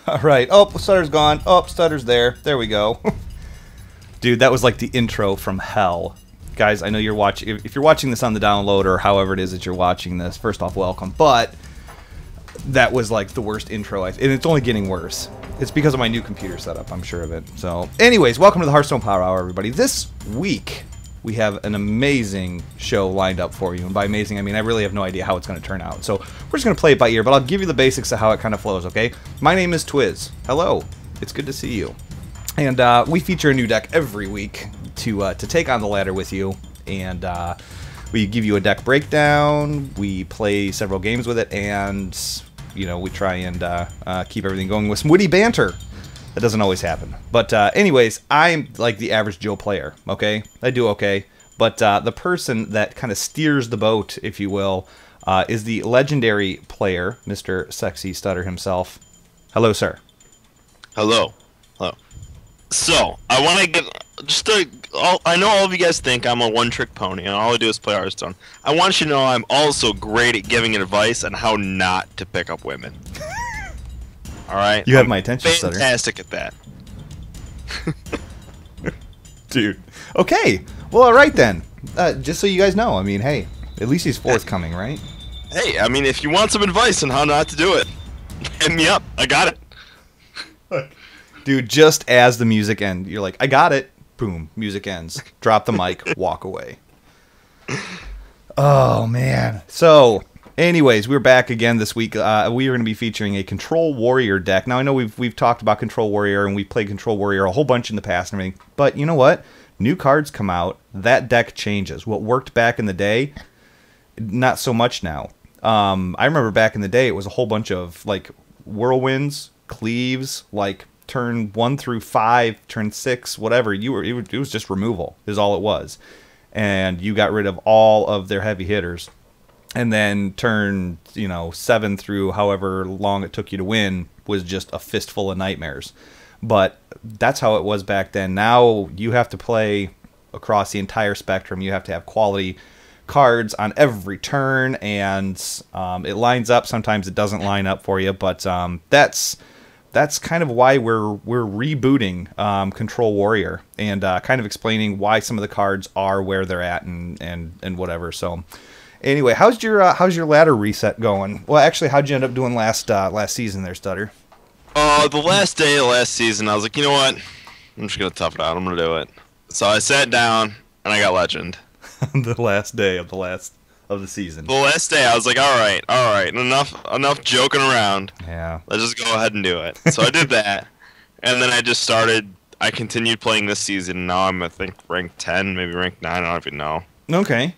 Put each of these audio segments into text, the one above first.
All right. Oh, Stutter's gone. Oh, Stutter's there. There we go. Dude, that was like the intro from hell. Guys, I know you're watching. If you're watching this on the download or however it is that you're watching this, first off, welcome. But that was like the worst intro, and it's only getting worse. It's because of my new computer setup, I'm sure of it. So, anyways, welcome to the Hearthstone Power Hour, everybody. This week, we have an amazing show lined up for you. And by amazing, I mean I really have no idea how it's going to turn out. So, we're just going to play it by ear, but I'll give you the basics of how it kind of flows, okay? My name is Twiz. Hello. It's good to see you. And we feature a new deck every week to take on the ladder with you. And we give you a deck breakdown. We play several games with it, and you know, we try and keep everything going with some witty banter. That doesn't always happen. But anyways, I'm like the average Joe player, okay? I do okay. But the person that kind of steers the boat, if you will, is the legendary player, Mr. Sexy Stutter himself. Hello, sir. Hello. Hello. So, I want to get just I know all of you guys think I'm a one-trick pony, and all I do is play Hearthstone. I want you to know I'm also great at giving advice on how not to pick up women. Alright? You have my attention, Stutter. Fantastic at that. Dude. Okay. Well, alright then. Just so you guys know, I mean, hey, at least he's forthcoming, right? Hey, I mean, if you want some advice on how not to do it, hit me up. I got it. Dude, just as the music ends, you're like, I got it. Boom, music ends. Drop the mic, walk away. Oh, man. So, anyways, we're back again this week. We are going to be featuring a Control Warrior deck. Now, I know we've talked about Control Warrior, and we've played Control Warrior a whole bunch in the past and everything. But you know what? New cards come out. That deck changes. What worked back in the day, not so much now. I remember back in the day, it was a whole bunch of, like, whirlwinds, cleaves, like, turn 1 through 5, turn 6, whatever, it was just removal is all it was. And you got rid of all of their heavy hitters. And then turn, 7 through however long it took you to win was just a fistful of nightmares. But that's how it was back then. Now you have to play across the entire spectrum. You have to have quality cards on every turn, and it lines up. Sometimes it doesn't line up for you, but that's kind of why we're rebooting Control Warrior, and kind of explaining why some of the cards are where they're at and whatever. So anyway, how's your ladder reset going? Well, actually, how'd you end up doing last season there, Stutter? The last day of last season, I was like, you know what? I'm just gonna tough it out. I'm gonna do it. So I sat down and I got Legend. The last day of the season. The last day, I was like, all right, enough joking around. Yeah. Let's just go ahead and do it. So I did that, and then I continued playing this season. Now I'm, I think, ranked 10, maybe ranked 9, I don't even know. Okay.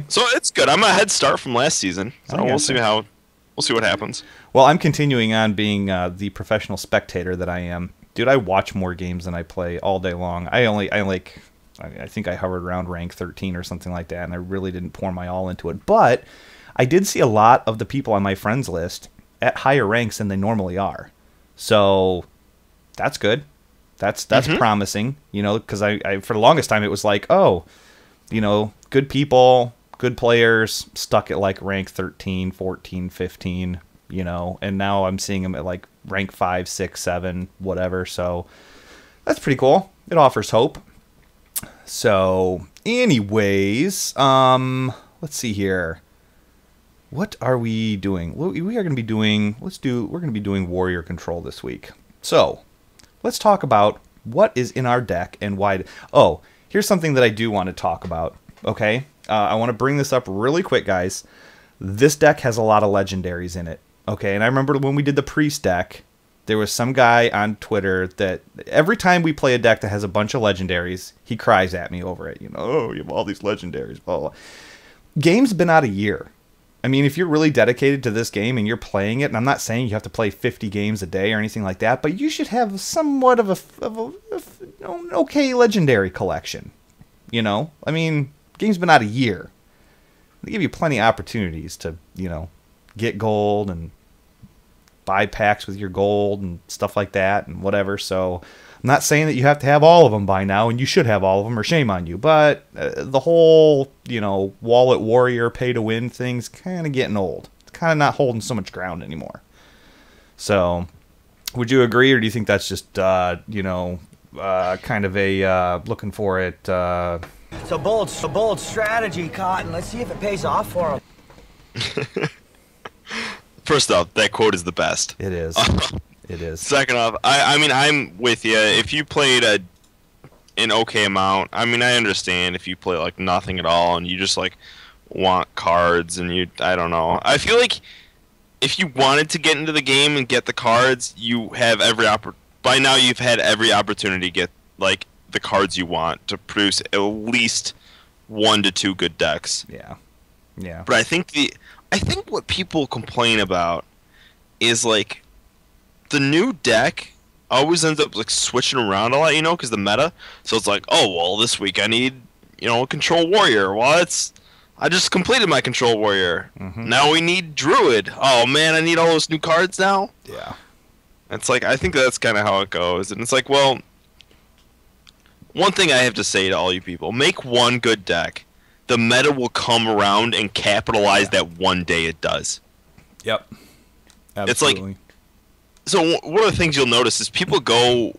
So it's good. I'm a head start from last season, so we'll see what happens. Well, I'm continuing on being the professional spectator that I am. Dude, I watch more games than I play all day long. I think I hovered around rank 13 or something like that, and I really didn't pour my all into it. But I did see a lot of the people on my friends list at higher ranks than they normally are. So that's good. That's promising, because I for the longest time it was like, oh, good people, good players, stuck at like rank 13, 14, 15, and now I'm seeing them at like rank 5, 6, 7, whatever. So that's pretty cool. It offers hope. So, anyways, let's see here. What are we doing? We are going to be doing, we're going to be doing Warrior Control this week. So, let's talk about what is in our deck and why. Oh, here's something that I do want to talk about, okay? I want to bring this up really quick, guys. This deck has a lot of legendaries in it, okay? And I remember when we did the Priest deck, there was some guy on Twitter that every time we play a deck that has a bunch of legendaries, he cries at me over it. Oh, you have all these legendaries, blah, blah. Game's been out a year. I mean, if you're really dedicated to this game and you're playing it, and I'm not saying you have to play 50 games a day or anything like that, but you should have somewhat of an okay legendary collection. I mean, game's been out a year. They give you plenty of opportunities to, get gold and buy packs with your gold and stuff like that and whatever. So I'm not saying that you have to have all of them by now, and you should have all of them, or shame on you. But the whole, wallet warrior pay to win thing's kind of getting old. It's kind of not holding so much ground anymore. So Would you agree, or do you think that's just kind of a looking for it? It's a bold strategy, Cotton. Let's see if it pays off for him. First off, that quote is the best. It is. It is. Second off, I mean, I'm with you. If you played an okay amount, I mean, I understand if you play like nothing at all and you just like want cards and I don't know. I feel like if you wanted to get into the game and get the cards, you have by now you've had every opportunity to get like the cards you want to produce at least 1 to 2 good decks. Yeah. Yeah. But I think what people complain about is like the new deck always ends up like switching around a lot, because the meta. So it's like, oh well, this week I need, a Control Warrior. Well, I just completed my Control Warrior. Mm-hmm. Now we need Druid. Oh man, I need all those new cards now. Yeah. It's like I think that's kind of how it goes, and it's like, well, one thing I have to say to all you people: make one good deck. The meta will come around and capitalize that one day it does. Yep. Absolutely. It's like, so one of the things you'll notice is people go,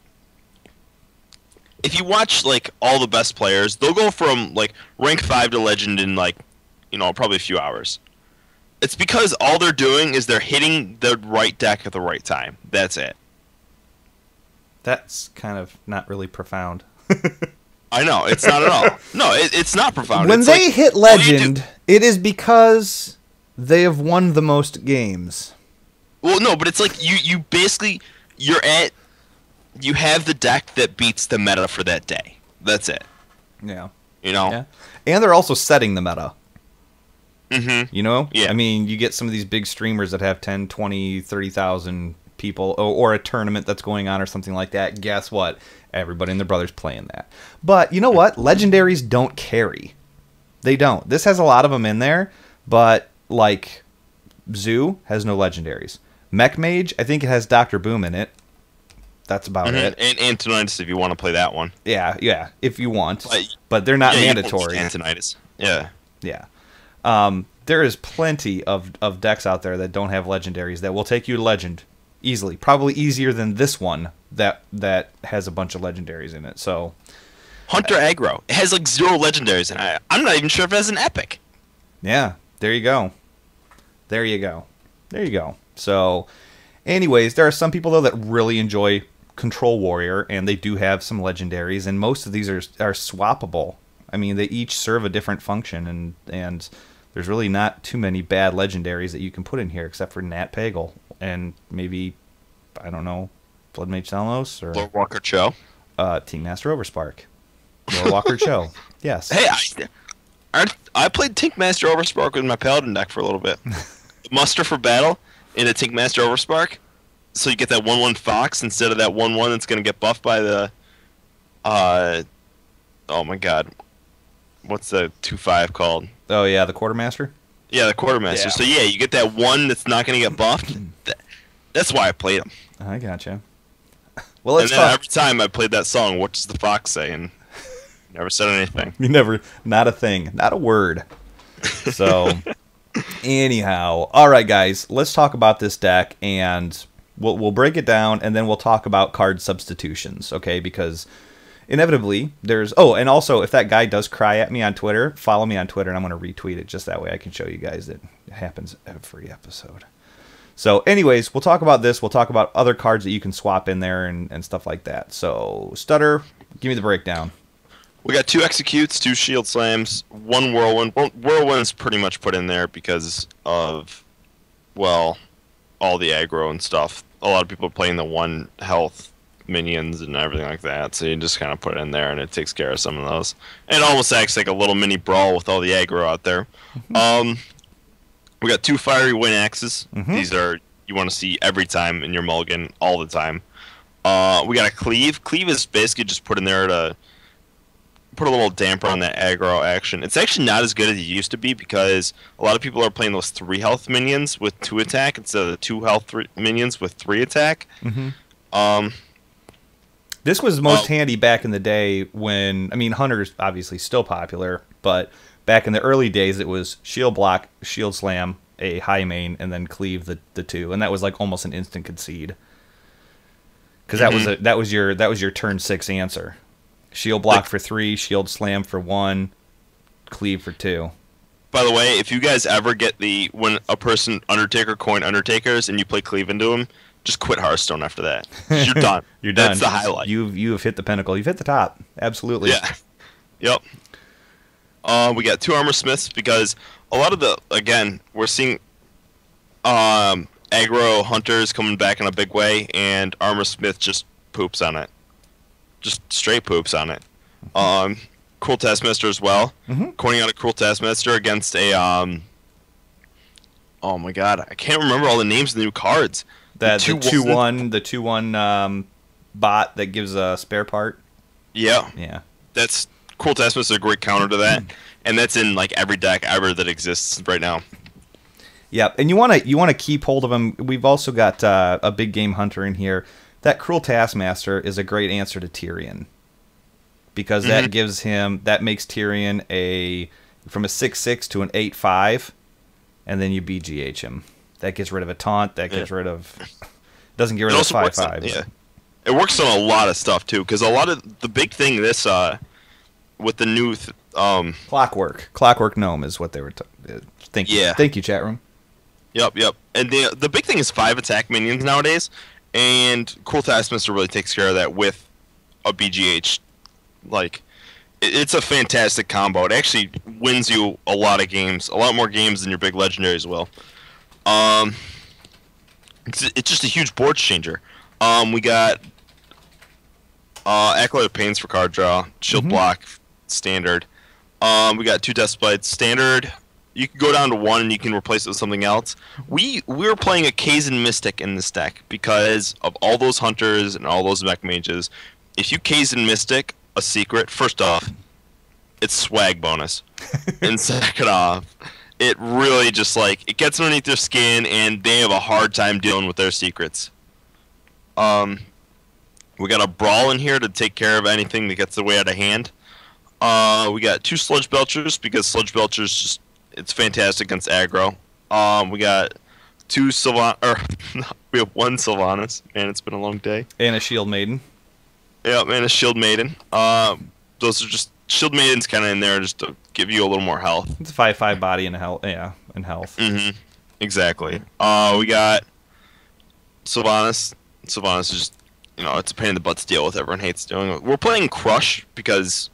if you watch like all the best players, they'll go from like rank 5 to legend in like, probably a few hours. It's because all they're doing is they're hitting the right deck at the right time. That's it. That's kind of not really profound. I know, it's not at all. No, it's not profound. When it's they like, hit legend, it is because they have won the most games. Well, no, but it's like you basically you have the deck that beats the meta for that day. That's it. Yeah. Yeah. And they're also setting the meta. Mm-hmm. Yeah. I mean, you get some of these big streamers that have 10, 20, 30,000 people, or a tournament that's going on or something like that. Guess what? Everybody and their brother's playing that. But you know what? Legendaries don't carry. They don't. This has a lot of them in there, but like Zoo has no legendaries. Mech Mage, I think it has Dr. Boom in it. That's about it. And Antonitis, if you want to play that one. Yeah, if you want. But they're not mandatory. Antonitis. Yeah. Yeah. There is plenty of decks out there that don't have legendaries that will take you to legend easily. Probably easier than this one that has a bunch of legendaries in it. So Hunter Aggro. It has like 0 legendaries, and I'm not even sure if it has an epic. Yeah, there you go. There you go. So, anyways, there are some people, though, that really enjoy Control Warrior, and they do have some legendaries, and most of these are swappable. I mean, they each serve a different function, and there's really not too many bad legendaries that you can put in here, except for Nat Pagle, and maybe, I don't know, Blood Mage Selnos, or Lord Walker Cho. Team Master Overspark. Lord Walker Cho. Yes. Hey, I played Tink Master Overspark with my Paladin deck for a little bit. Muster for battle in a Tink Master Overspark, so you get that 1/1 Fox instead of that 1/1 that's going to get buffed by the oh my god, what's the 2/5 called? Oh yeah, the Quartermaster. Yeah, the Quartermaster. Yeah. So yeah, you get that one that's not going to get buffed. That's why I played him. I gotcha. Well, let's and then talk. every time I played that song, what does the fox say? And never said anything. You never, not a thing, not a word. So, anyhow, all right, guys, let's talk about this deck, and we'll break it down, and then we'll talk about card substitutions, okay? Because inevitably there's and also if that guy does cry at me on Twitter, follow me on Twitter, and I'm going to retweet it just that way I can show you guys that it happens every episode. So, anyways, we'll talk about this. We'll talk about other cards that you can swap in there and stuff like that. So, Stutter, give me the breakdown. We got 2 Executes, 2 Shield Slams, 1 Whirlwind. Whirlwind's pretty much put in there because of, well, all the aggro and stuff. A lot of people are playing the 1 health minions and everything like that, so you just kind of put it in there and it takes care of some of those. And it almost acts like a little mini brawl with all the aggro out there. We got 2 Fiery Wind Axes. These are, you want to see every time in your mulligan, all the time. We got a Cleave. Cleave is basically just put in there to put a little damper on that aggro action. It's actually not as good as it used to be because a lot of people are playing those 3 health minions with 2 attack instead of the 2 health minions with 3 attack. This was most handy back in the day when, I mean, Hunter's obviously still popular, but back in the early days it was shield block, shield slam, a high main, and then cleave the 2, and that was like almost an instant concede. because that was your turn 6 answer. Shield block for 3, shield slam for 1, cleave for 2. By the way, if you guys ever get when a person Undertaker coin Undertakers and you play cleave into them, just quit Hearthstone after that. You're done. You're done. That's the highlight. You have hit the pinnacle. You've hit the top. Absolutely. Yeah. Yep. We got 2 armor smiths because a lot of we're seeing aggro hunters coming back in a big way, and armor smith just poops on it. Just straight poops on it. Cruel Taskmaster as well. Coining out a Cruel Taskmaster against a oh my god, I can't remember all the names of the new cards. The 2/1 bot that gives a spare part. Yeah. Yeah. That's Cruel Taskmaster is a great counter to that. And that's in like every deck ever that exists right now. Yeah, and you want to keep hold of them. We've also got a big game hunter in here. That Cruel Taskmaster is a great answer to Tyrion, because that makes Tyrion from a 6/6 to an 8/5, and then you BGH him. That gets rid of a taunt. That gets rid of doesn't get rid of 5/5. Yeah, it works on a lot of stuff too. Because a lot of the big thing with the new Clockwork Gnome is what they were. Thank you. Yeah. Thank you, chat room. Yep. And the big thing is 5 attack minions nowadays, and Cruel Taskmaster really takes care of that with a BGH. Like, it's a fantastic combo. It actually wins you a lot of games, a lot more games than your big legendaries will. It's just a huge board changer. We got Acolyte of Pains for card draw, shield block, standard. We got 2 Death Splites, standard. You can go down to 1 and you can replace it with something else. We were playing a Kazan Mystic in this deck because of all those hunters and all those mech mages. If you Kazan Mystic a secret, first off, it's swag bonus. And second off, it really just it gets underneath their skin and they have a hard time dealing with their secrets. We got a Brawl in here to take care of anything that gets the way out of hand. We got 2 Sludge Belchers because Sludge Belchers it's fantastic against aggro. We got 2 we have 1 Sylvanas. Man, it's been a long day. And a Shield Maiden. Yeah, and a Shield Maiden. Those are just Shield Maiden's kind of in there just to give you a little more health. It's a 5/5 body and health. Yeah, and health. Exactly. We got Sylvanas. Sylvanas is just it's a pain in the butt to deal with. Everyone hates doing it. We're playing Crush because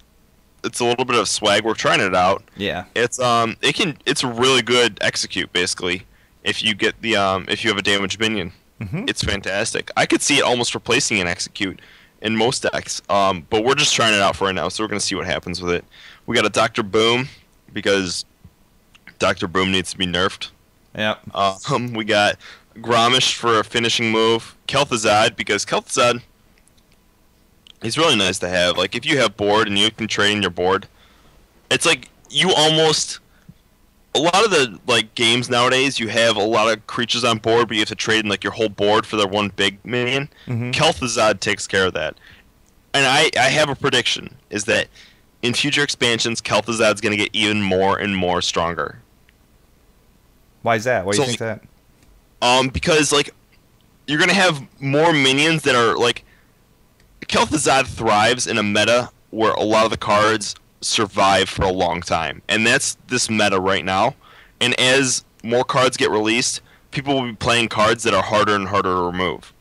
it's a little bit of swag. We're trying it out. Yeah. It's it's a really good execute basically if you get the if you have a damaged minion. It's fantastic. I could see it almost replacing an execute in most decks. But we're just trying it out for right now, so we're gonna see what happens with it. We got a Dr. Boom because Dr. Boom needs to be nerfed. Yeah. We got Gromish for a finishing move. Kel'Thuzad because Kel'Thuzad, he's really nice to have. Like, if you have board and you can trade in your board, it's like you almost... A lot of the games nowadays, you have a lot of creatures on board, but you have to trade in your whole board for their one big minion. Kel'Thuzad takes care of that. And I have a prediction, is that in future expansions, Kel'Thuzad's going to get even more and more stronger. Why is that? Why do you think that? Because you're gonna have more minions that are Kel'Thuzad thrives in a meta where a lot of the cards survive for a long time, and that's this meta right now. And as more cards get released, people will be playing cards that are harder and harder to remove.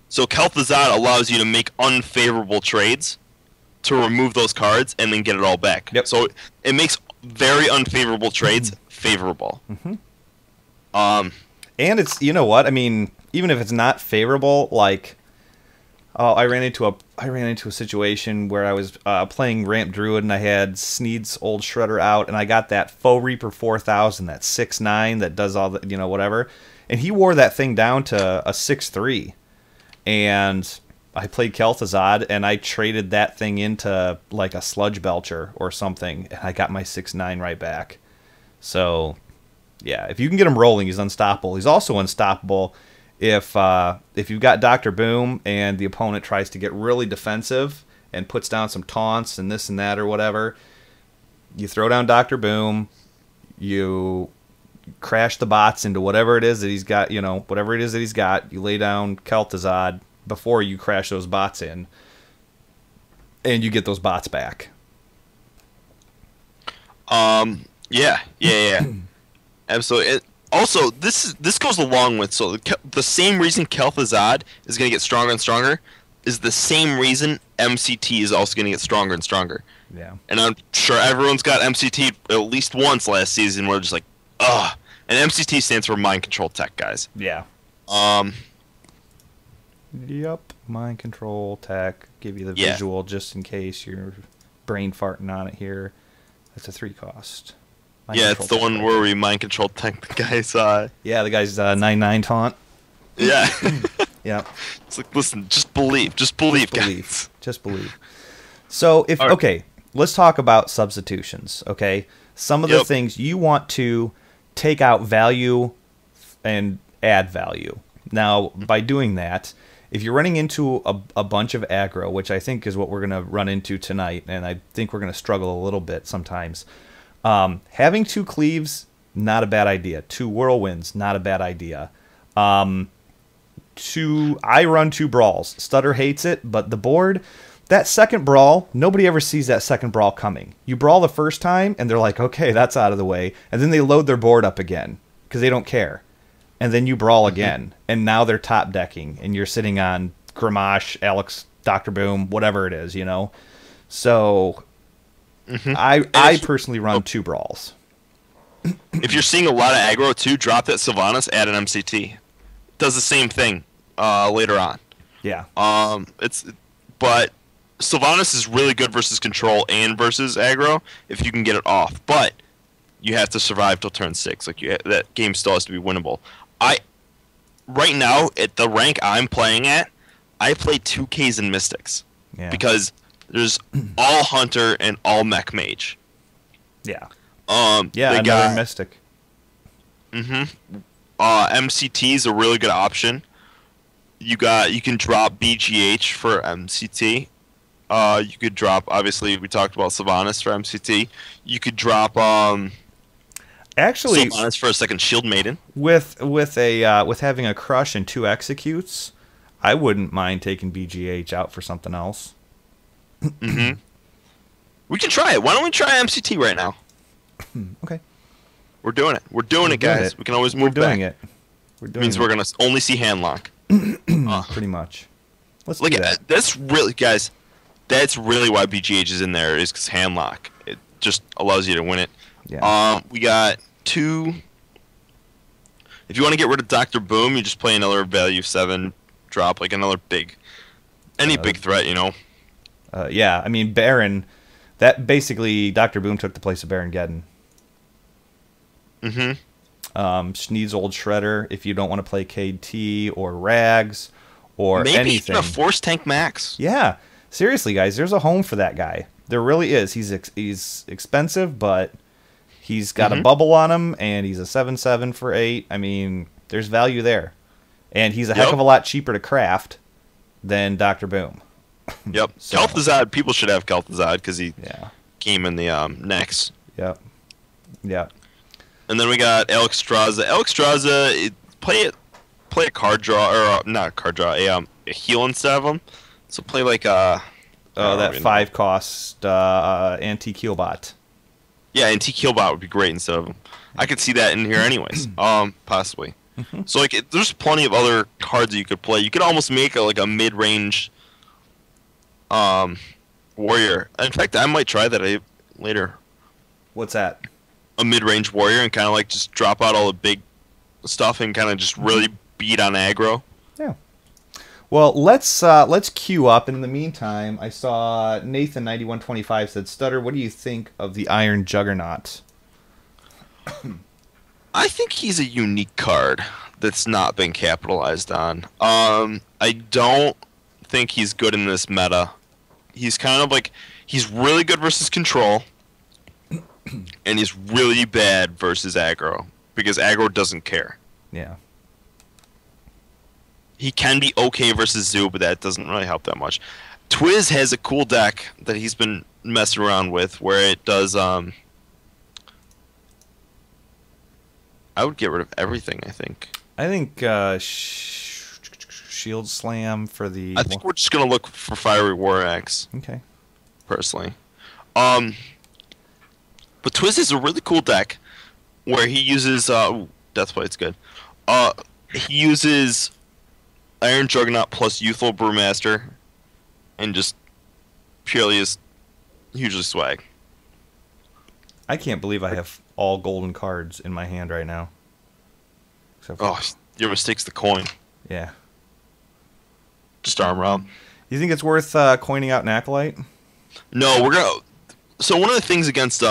So Kel'Thuzad allows you to make unfavorable trades to remove those cards and then get it all back. Yep. So it makes very unfavorable trades favorable. And it's, you know what? I mean, even if it's not favorable, I ran into a situation where I was playing Ramp Druid and I had Sneed's old Shredder out, and I got that Faux Reaper 4000, that 6/9 that does all the whatever, and he wore that thing down to a 6/3, and I played Kel'Thuzad and I traded that thing into a Sludge Belcher or something, and I got my 6/9 right back. So yeah, if you can get him rolling, he's unstoppable. He's also unstoppable if you've got Dr. Boom and the opponent tries to get really defensive and puts down some taunts and this and that or whatever. You throw down Dr. Boom, you crash the bots into whatever it is that he's got, whatever it is that he's got. You lay down Kel'Thuzad, before you crash those bots in, and you get those bots back. Yeah. Absolutely. Also, this goes along with the same reason Kel'Thuzad is going to get stronger and stronger is the same reason MCT is also going to get stronger and stronger. Yeah. And I'm sure everyone's got MCT at least once last season where they're just like, ugh. And MCT stands for Mind Control Tech, guys. Yeah. Yep. Mind Control Tech. Give you the visual just in case you're brain farting on it here. That's a 3 cost. It's the one where we mind control tech the guy's yeah, the guy's 9/9 taunt. Yeah. Yeah. It's like, listen, just believe, guys. Just believe. So okay, let's talk about substitutions, okay? Some of the things you want to take out value and add value. Now, by doing that, if you're running into a bunch of aggro, which I think is what we're going to run into tonight, and I think we're going to struggle a little bit sometimes, having 2 cleaves, not a bad idea. 2 whirlwinds, not a bad idea. I run 2 brawls. Stutter hates it, but the board, that second brawl, nobody ever sees that second brawl coming. You brawl the first time, and they're like, okay, that's out of the way. And then they load their board up again, because they don't care. And then you brawl again, and now they're top decking, and you're sitting on Gramash, Alex, Dr. Boom, whatever it is, you know? So... I personally run 2 brawls. If you're seeing a lot of aggro too, drop that Sylvanas, add an MCT. Does the same thing later on. Yeah. But Sylvanas is really good versus control and versus aggro if you can get it off. But you have to survive till turn 6. That game still has to be winnable. Right now at the rank I'm playing at, I play 2Ks and Mystics because there's all Hunter and all Mech Mage. Yeah. They another got Mystic. MCT is a really good option. You can drop BGH for MCT. You could drop, obviously we talked about Sylvanas for MCT. You could drop actually Sylvanas for a second Shield Maiden. With having a crush and 2 executes, I wouldn't mind taking BGH out for something else. We can try it. Why don't we try MCT right now? Okay. We're doing it. We're doing it, guys. We can always move back. We're doing means it. we're gonna only see hand lock. Pretty much. Let's look do at that. That's really, guys. That's really why BGH is in there, is because hand lock. It just allows you to win it. Yeah. We got 2. If you want to get rid of Dr. Boom, you just play another value 7 drop, like another big threat, you know. Yeah, I mean Baron. That basically Dr. Boom took the place of Baron Geddon. Schneed's old Shredder. If you don't want to play KT or Rags or maybe anything, even a Force Tank Max. Yeah, seriously, guys, there's a home for that guy. There really is. He's expensive, but he's got a bubble on him, and he's a 7/7 for 8. I mean, there's value there, and he's a heck of a lot cheaper to craft than Dr. Boom. Yep. So. Kel'Thuzad, people should have Kel'Thuzad because he came in the next. Yep. And then we got Alexstrasza. Alexstrasza, play a card draw, or not a card draw, a heal instead of him. So play like that 5 cost anti-Keelbot. Yeah, anti-Keelbot would be great instead of him. I could see that in here anyways. Possibly. So like, there's plenty of other cards that you could play. You could almost make a mid-range warrior. In fact, I might try that later. What's that? A mid-range warrior, and kind of like just drop out all the big stuff and kind of just really beat on aggro. Yeah. Well, let's queue up. And in the meantime, I saw Nathan 9125 said, "Stutter, what do you think of the Iron Juggernaut?" I think he's a unique card that's not been capitalized on. I don't think he's good in this meta. He's kind of like, he's really good versus control, and he's really bad versus aggro, because aggro doesn't care. Yeah. He can be okay versus Zoo, but that doesn't really help that much. Twiz has a cool deck that he's been messing around with, where it does, I would get rid of everything, I think. I think Shield Slam for the... I think we're just going to look for Fiery War Axe, Okay. personally. But Twist is a really cool deck where he uses... Deathbite's good. He uses Iron Juggernaut plus Youthful Brewmaster and just purely is hugely swag. I can't believe I have all golden cards in my hand right now. Except for, Your mistake's the coin. yeah. Just armor up. You think it's worth coining out an Acolyte? No, we're gonna. So one of the things against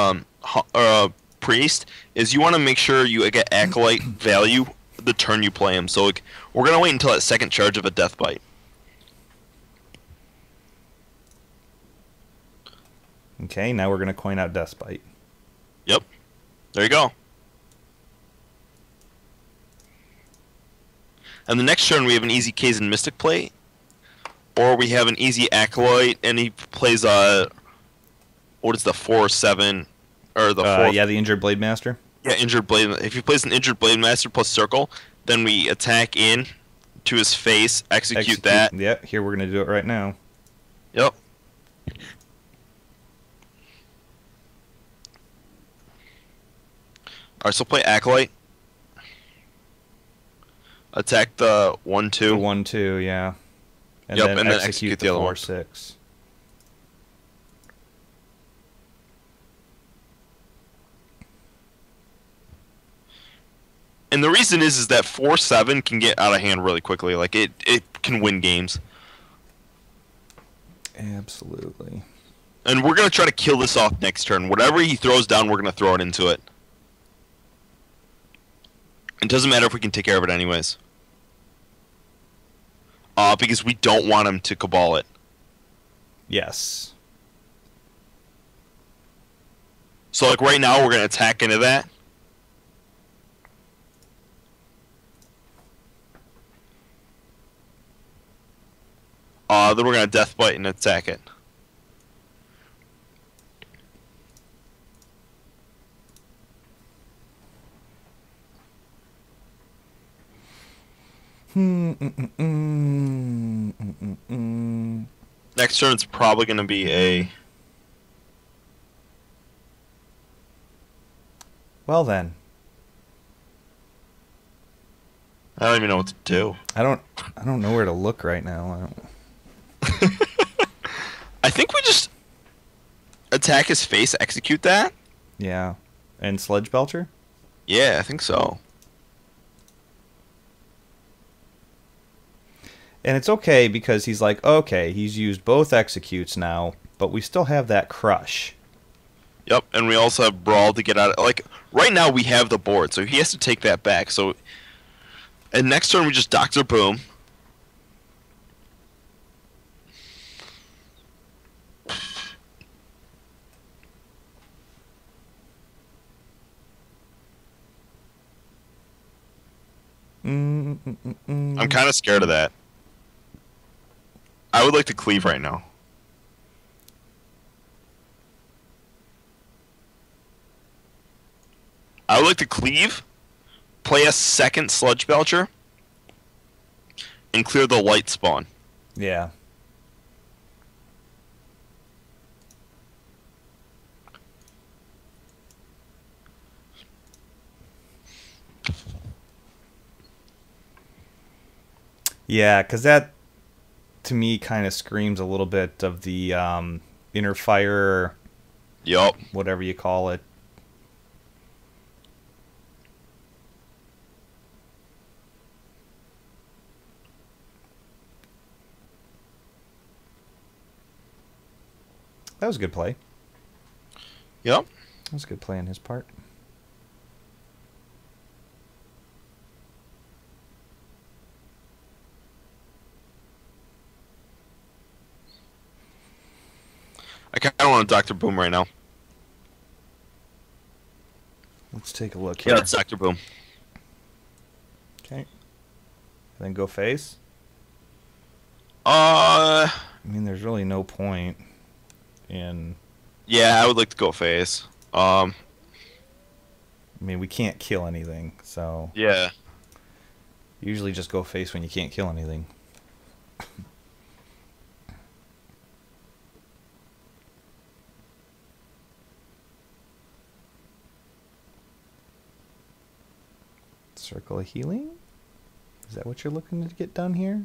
Priest is you want to make sure you get Acolyte value the turn you play him. So like, we're gonna wait until that second charge of a Deathbite. Okay, now we're going to coin out Deathbite. Yep. There you go. And the next turn we have an easy Kazan Mystic play, or we have an easy Acolyte, and he plays what is the 4/7 or the 4? Yeah, the Injured Blade Master. Yeah, Injured Blade. If he plays an Injured Blade Master plus Circle, then we attack in to his face, execute that. Yep, here we're going to do it right now. Yep. Alright, so play Acolyte. Attack the 1/2. The 1/2, yeah. And Yep, then and then execute execute the the other one. 4/6. And the reason is that 4/7 can get out of hand really quickly. Like it can win games. Absolutely. And we're gonna try to kill this off next turn. Whatever he throws down, we're gonna throw it into it. It doesn't matter if we can take care of it anyways. Because we don't want him to Cabal it. Yes. So like right now we're gonna attack into that. Then we're gonna Deathbite and attack it. Next turn it's probably gonna be a... Well then. I don't even know what to do. I don't know where to look right now. I think we just attack his face, execute that. Yeah. And Sledge Belcher? Yeah, I think so. And it's okay because he's like, okay, he's used both executes now, but we still have that crush. Yep, and we also have Brawl to get out of... Like, right now we have the board, so he has to take that back. So, and next turn we just Dr. Boom. I'm kind of scared of that. I would like to cleave right now. I would like to cleave, play a second Sludge Belcher, and clear the light spawn. Yeah. Yeah, because that, to me, kind of screams a little bit of the inner fire, Yup. whatever you call it. That was a good play. Yep. That was a good play on his part. I kind of want to Dr. Boom right now. Let's take a look here. Yeah, it's Dr. Boom. Okay. Then go face. I I mean, there's really no point in... Yeah, I would like to go face. I mean, we can't kill anything, so... Yeah. Usually just go face when you can't kill anything. Circle of healing? Is that what you're looking to get done here?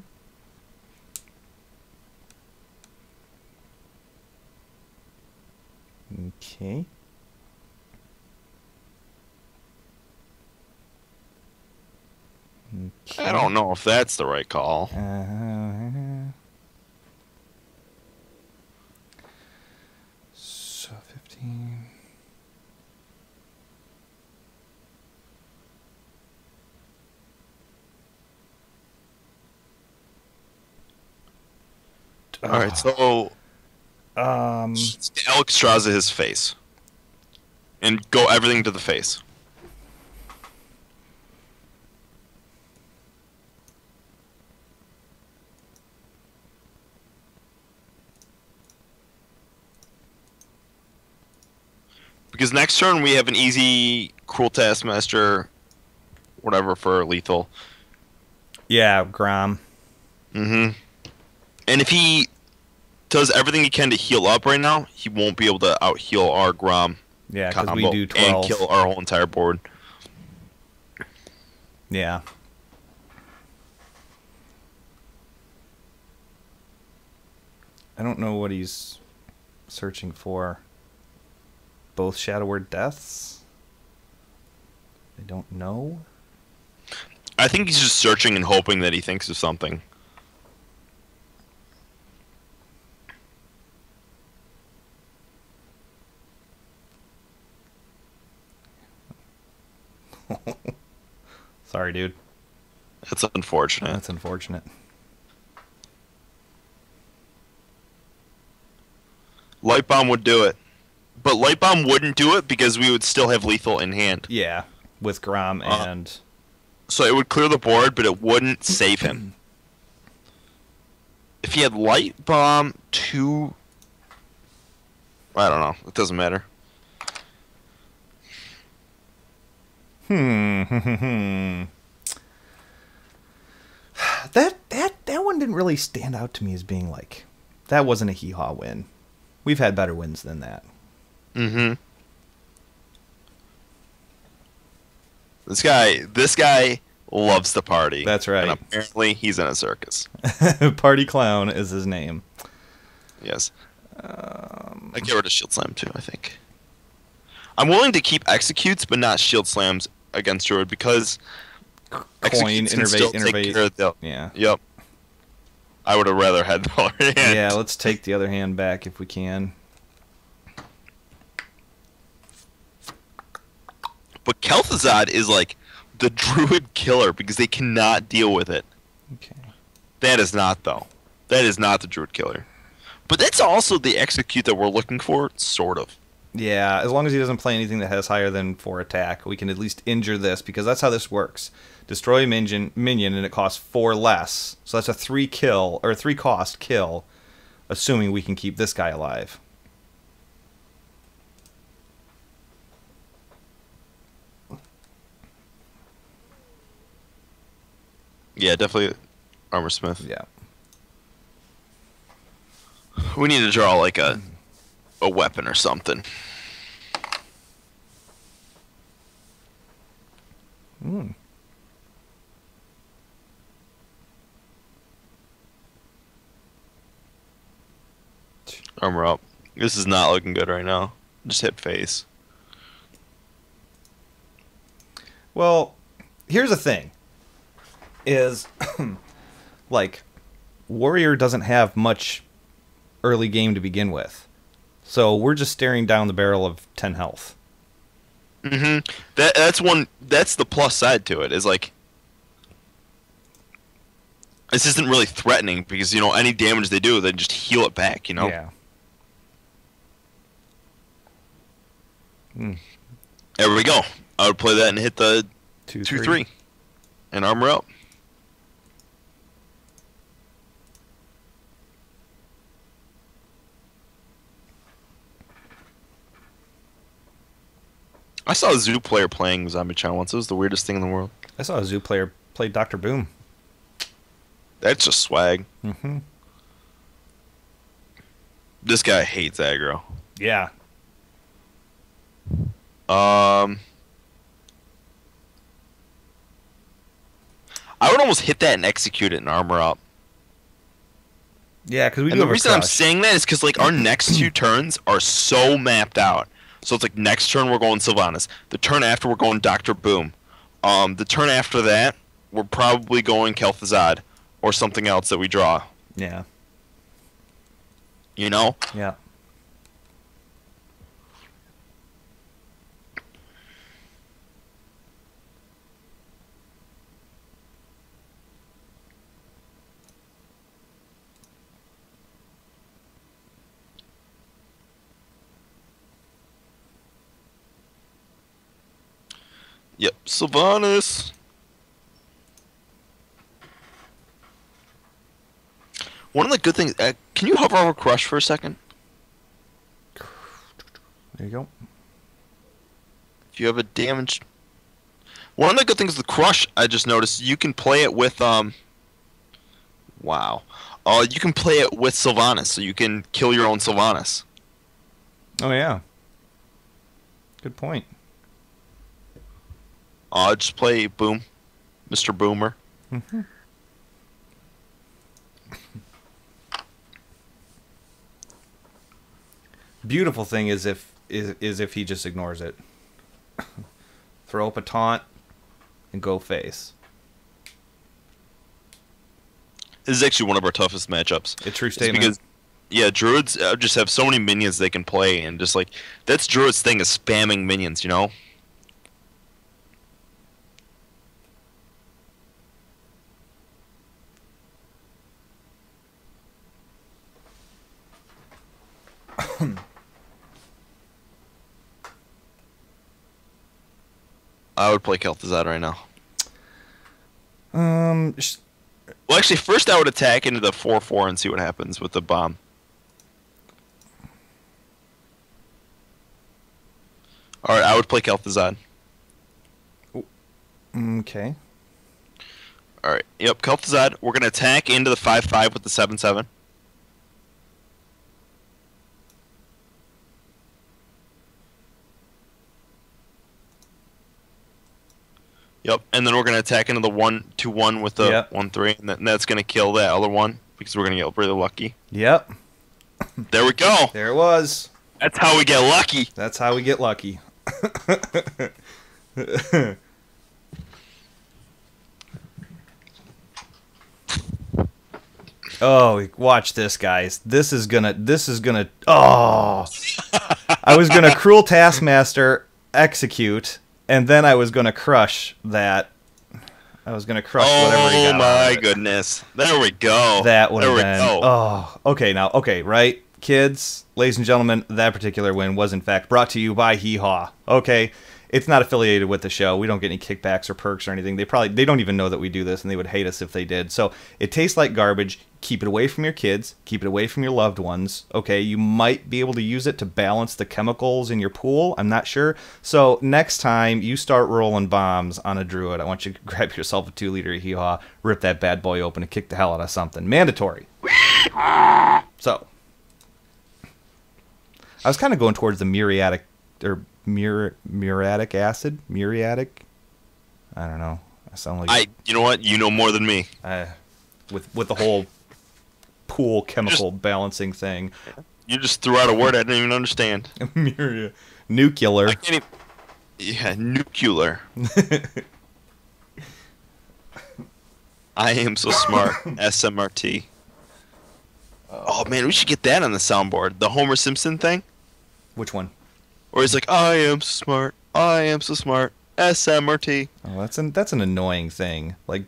Okay. I don't know if that's the right call. So 15. All right, so Alex Straza his face, and go everything to the face. Because next turn we have an easy Cruel Taskmaster, whatever for lethal. Yeah, Grom. Mm-hmm. And if he does everything he can to heal up right now, he won't be able to out-heal our Grom Yeah, because combo we do 12. and kill our whole entire board. Yeah. I don't know what he's searching for. Both Shadow Word Deaths? I don't know. I think he's just searching and hoping that he thinks of something. Sorry, dude. That's unfortunate. That's unfortunate. Light Bomb would do it. But Light Bomb wouldn't do it because we would still have lethal in hand. Yeah, with Grom and... So it would clear the board, but it wouldn't save him. If he had Light Bomb, 2... I don't know. It doesn't matter. That one didn't really stand out to me as being like... That wasn't a hee-haw win. We've had better wins than that. Mm-hmm. This guy loves to party. That's right. And apparently he's in a circus. Party Clown is his name. Yes. I get rid of Shield Slam too, I think. I'm willing to keep executes, but not Shield Slams against Druid because Coin, executes can still take innervate. care of the, Yeah. Yep. I would have rather had the other hand. Yeah, let's take the other hand back if we can. But Kel'Thuzad is like the Druid killer because they cannot deal with it. Okay. That is not, though. That is not the Druid killer. But that's also the execute that we're looking for, sort of. Yeah, as long as he doesn't play anything that has higher than 4 attack, we can at least injure this, because that's how this works. Destroy a minion and it costs 4 less. So that's a 3 kill, or 3 cost kill, assuming we can keep this guy alive. Yeah, definitely Armor Smith. Yeah. We need to draw like a weapon or something. Armor up. This is not looking good right now. Just hit face. Well, here's the thing. Is, like, Warrior doesn't have much early game to begin with. So we're just staring down the barrel of 10 health. Mm-hmm. That's the plus side to it, is like this isn't really threatening because, you know, any damage they do, they just heal it back, you know? Yeah. There we go. I would play that and hit the 2-3. 2-3. And armor up. I saw a Zoo player playing Zombie Chow once. It was the weirdest thing in the world. I saw a Zoo player play Dr. Boom. That's just swag. Mm-hmm. This guy hates aggro. Yeah. I would almost hit that and execute it and armor up. Yeah, because we do And the have a reason I'm crush. saying that is because like our next 2 turns are so mapped out. So it's like next turn we're going Sylvanas. The turn after we're going Dr. Boom. The turn after that we're probably going Kel'Thuzad or something else that we draw. Yeah. You know? Yeah. Yep, Sylvanas. One of the good things, can you hover over Crush for a second? There you go. If you have a damaged... One of the good things with Crush, I just noticed, you can play it with, wow. You can play it with Sylvanas, so you can kill your own Sylvanas. Oh, yeah. Good point. Just play Boom. Mr. Boomer. Mm-hmm. Beautiful thing is if he just ignores it. Throw up a taunt and go face. This is actually one of our toughest matchups. A true statement. Because, yeah, Druids just have so many minions they can play, and just like, that's Druid's thing is spamming minions, you know? I would play Kel'Thuzad right now. Well, actually, first I would attack into the 4/4 and see what happens with the bomb. Alright, I would play Kel'Thuzad. Okay. Alright, yep, Kel'Thuzad. We're going to attack into the 5/5 with the 7/7. Yep, and then we're going to attack into the 1/1 with the 1/3, and that's going to kill that other one, because we're going to get really lucky. Yep. There we go. There it was. That's how we get lucky. That's how we get lucky. Oh, watch this, guys. This is gonna, oh. I was gonna Cruel Taskmaster execute, and then I was gonna crush that. I was gonna crush whatever he got. Oh my goodness. There we go. That would have been. Go. Oh, okay, now, okay, right? Kids, ladies and gentlemen, that particular win was in fact brought to you by Hee Haw. Okay, it's not affiliated with the show. We don't get any kickbacks or perks or anything. They don't even know that we do this, and they would hate us if they did. So it tastes like garbage. Keep it away from your kids. Keep it away from your loved ones. Okay, you might be able to use it to balance the chemicals in your pool. I'm not sure. So next time you start rolling bombs on a druid, I want you to grab yourself a 2-liter Hee Haw, rip that bad boy open, and kick the hell out of something. Mandatory. So I was kind of going towards the muriatic acid. I don't know. I sound like you know what? You know more than me. With the whole pool chemical balancing thing. You just threw out a word I didn't even understand. Nuclear. I can't even, yeah, nuclear. I am so smart. SMRT. Oh man, we should get that on the soundboard. The Homer Simpson thing. Which one? Where he's like, I am so smart. I am so smart. SMRT. Oh, that's an annoying thing. Like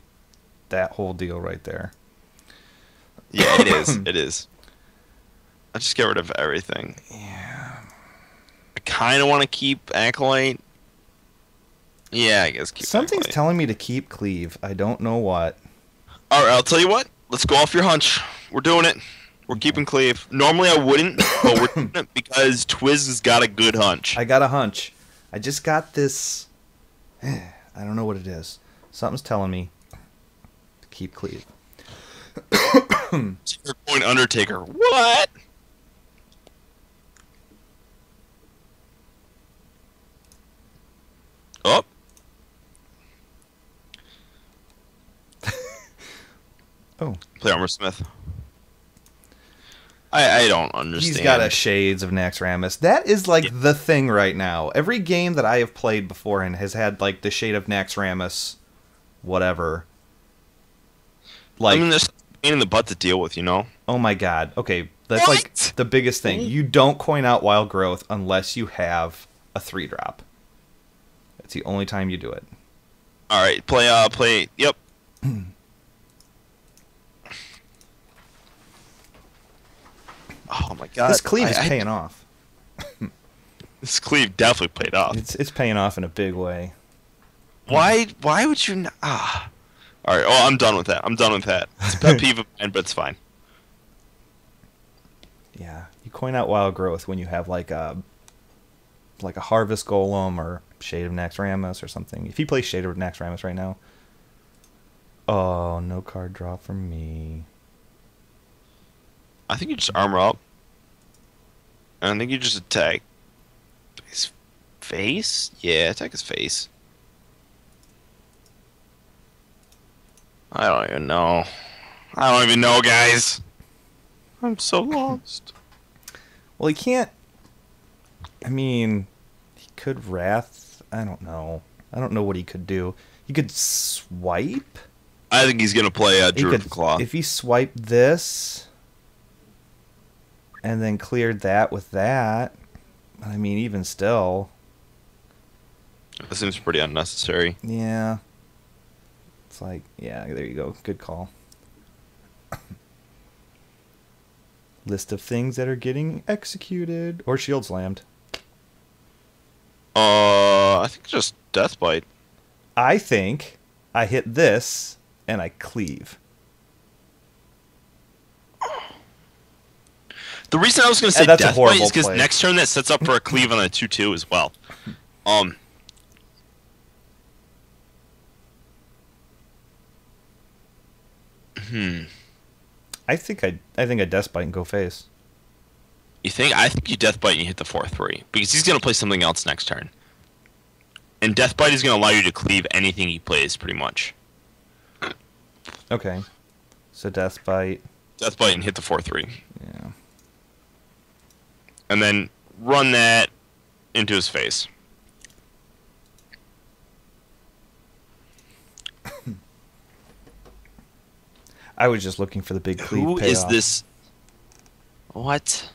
that whole deal right there. Yeah, it is. It is. I just get rid of everything. Yeah. I kind of want to keep Acolyte. Yeah, I guess keep Something's Acolyte. telling me to keep Cleave. I don't know what. All right, I'll tell you what. Let's go off your hunch. We're doing it. We're keeping Cleave. Normally I wouldn't, but we're doing it because Twiz has got a good hunch. I got a hunch. I just got this. I don't know what it is. Something's telling me to keep Cleave. You're going Undertaker. What? Oh. Oh. Play Armor Smith. I don't understand. He's got a shades of Naxxramas. That is like the thing right now. Every game that I have played beforehand has had like the shade of Naxxramas, whatever. Like, I mean, there's a pain in the butt to deal with, you know? oh my god. Okay, that's like the biggest thing. You don't coin out Wild Growth unless you have a 3-drop. That's the only time you do it. Alright, play, yep. Oh my god. This cleave is paying off. This cleave definitely paid off. It's paying off in a big way. Why would you not? Alright, oh, I'm done with that. It's a pet peeve of mine, but it's fine. Yeah, you coin out Wild Growth when you have like a Harvest Golem or Shade of Naxxramas or something. If you play Shade of Naxxramas right now, oh, no card draw from me. I think you just armor up. And I think you just attack his face? Yeah, attack his face. I don't even know. Guys. I'm so lost. Well, he can't. I mean, he could Wrath. I don't know. I don't know what he could do. He could swipe. I think he's gonna play a Druid of Claw. If he swiped this and then cleared that with that, I mean, even still. That seems pretty unnecessary. Yeah. It's like, yeah, there you go. Good call. List of things that are getting executed. Or shield slammed. I think just Deathbite. I think I hit this and I cleave. The reason I was going to say that's a Deathbite horrible is because play. next turn that sets up for a cleave on a 2/2 as well. I think I Deathbite and go face. You think? I think you Deathbite and you hit the 4/3 because he's going to play something else next turn. And Deathbite is going to allow you to cleave anything he plays, pretty much. Okay. So Deathbite. Deathbite and hit the 4/3. Yeah. And then run that into his face. I was just looking for the big cleave Who is payoff. this? What?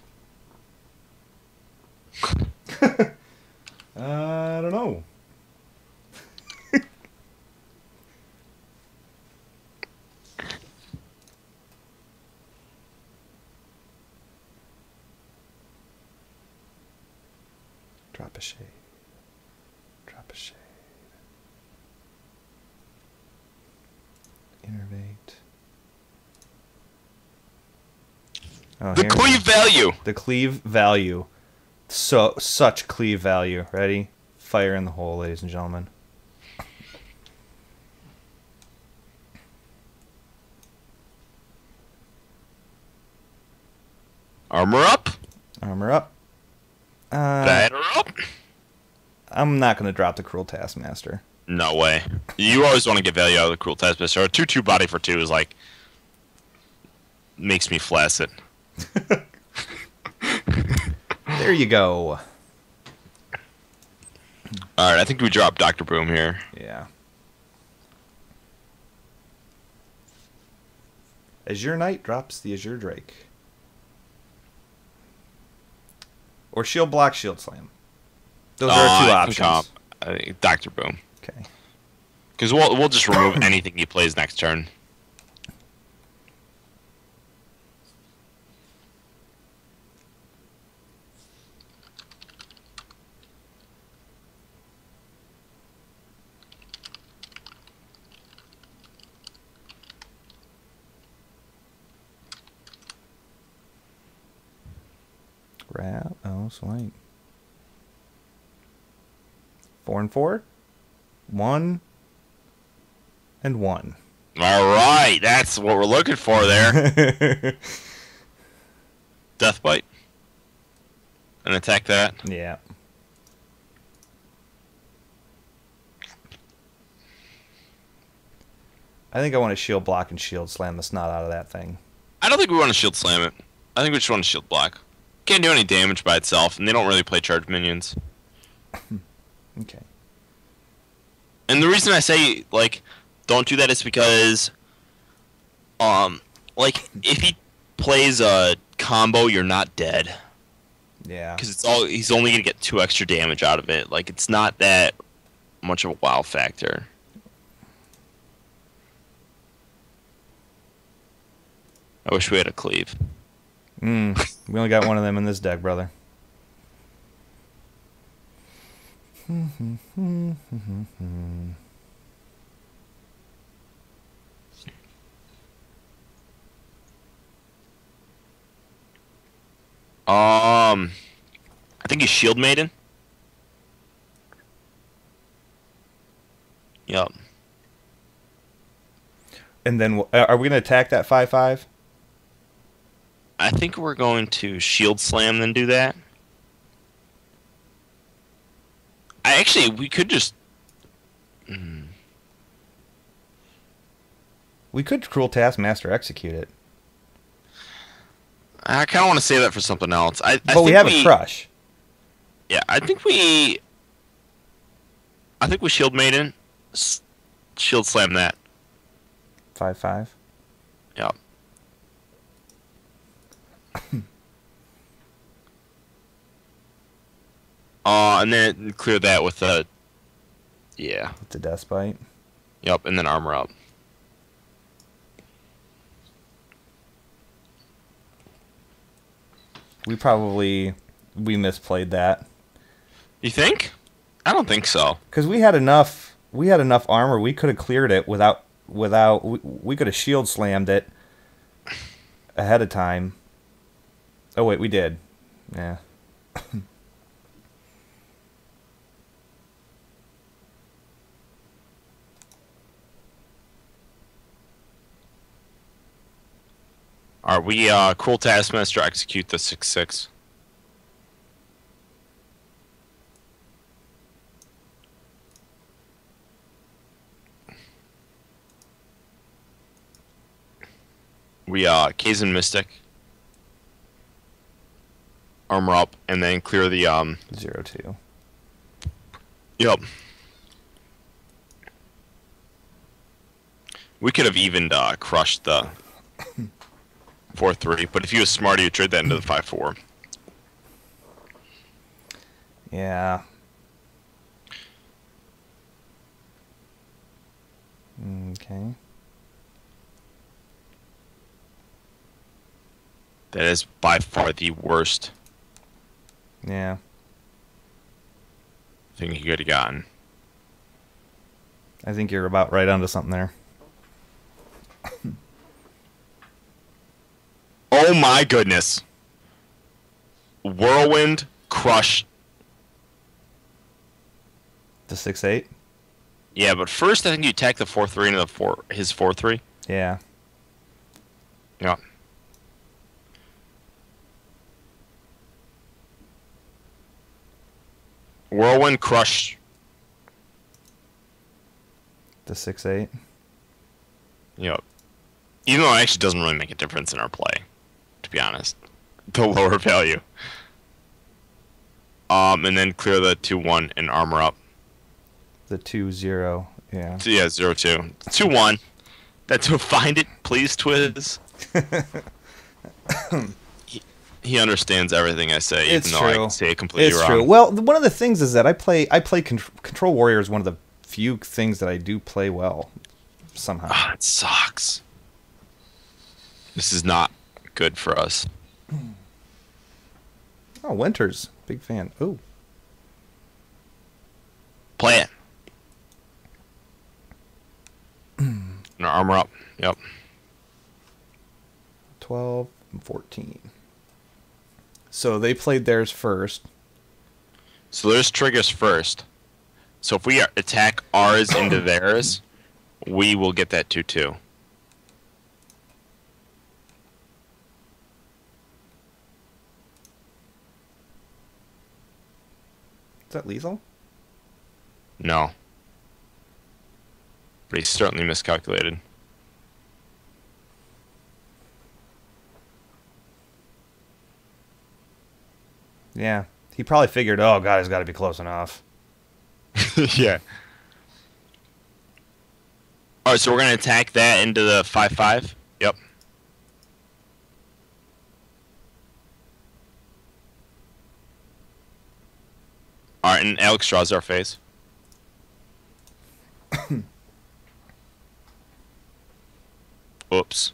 I don't know. Drop a shade. Drop a shade. Innervate. Oh, The here. cleave value! The cleave value. Such cleave value. Ready? Fire in the hole, ladies and gentlemen. Armor up! Armor up. Batter up! I'm not going to drop the Cruel Taskmaster. No way. You always want to get value out of the Cruel Taskmaster. A 2/2 body for 2 is like... makes me flaccid. There you go. Alright, I think we drop Dr. Boom here. Yeah. Azure Knight drops the Azure Drake. Or Shield Block, Shield Slam. Those are our two options. I think Dr. Boom. Okay. Because we'll just remove anything he plays next turn. Oh, swipe. 4 and 4. 1 and 1. All right, that's what we're looking for there. Death Bite. And attack that. Yeah. I think I want to shield block and shield slam the snot out of that thing. I don't think we want to shield slam it. I think we just want to shield block. Can't do any damage by itself, and they don't really play charged minions. Okay. And the reason I say, like, don't do that is because, like, if he plays a combo, you're not dead. Yeah. Because he's only going to get 2 extra damage out of it. Like, it's not that much of a wow factor. I wish we had a cleave. We only got one of them in this deck, brother. I think he's Shield Maiden. Yep. And then are we going to attack that 5/5? I think we're going to Shield Slam then do that. We could just... We could Cruel Taskmaster execute it. I kind of want to save that for something else. But we have a crush. Yeah, I think we Shield Maiden, Shield Slam that. 5/5. Yep. And then clear that with the... Yeah. With the Death Bite. Yep, and then armor up. We misplayed that. You think? I don't think so. Because we had enough armor. We could have cleared it without. We could have shield slammed it ahead of time. Oh wait, we did. Yeah. Are we Cruel Taskmaster execute the 6/6? We Kazan Mystic, armor up, and then clear the 0/2. Yep. We could have even crushed the 4/3, but if he was smart, he would trade that into the 5/4. Yeah. Okay. That is by far the worst Yeah. thing he could have gotten. I think you're about right onto something there. Oh my goodness. Whirlwind, crush. The 6/8. Yeah, but first I think you attack the 4/3 into his 4/3. Yeah. Yeah. Whirlwind, crush. The 6/8. Yep. Even though it actually doesn't really make a difference in our play, to be honest. The lower value. And then clear the 2/1 and armor up. The 2/0. Yeah. So yeah, 0/2. 2/1. That's who find it, please, Twiz. He understands everything I say, It's even though I true. can say it completely It's wrong. true. Well, one of the things is that I play Control Warrior is one of the few things that I do play well somehow. Ah, it sucks. This is not good for us. Oh, Winters, big fan. Oh, Play it. And armor up. Yep. 12 and 14. So they played theirs first. So there's triggers first. So if we attack ours into theirs, we will get that 2-2. Is that lethal? No. But he certainly miscalculated. Yeah. He probably figured, oh, God, it's got to be close enough. Yeah. Alright, so we're going to attack that into the 5-5? Yep. Alright, and Alex draws our face. Oops.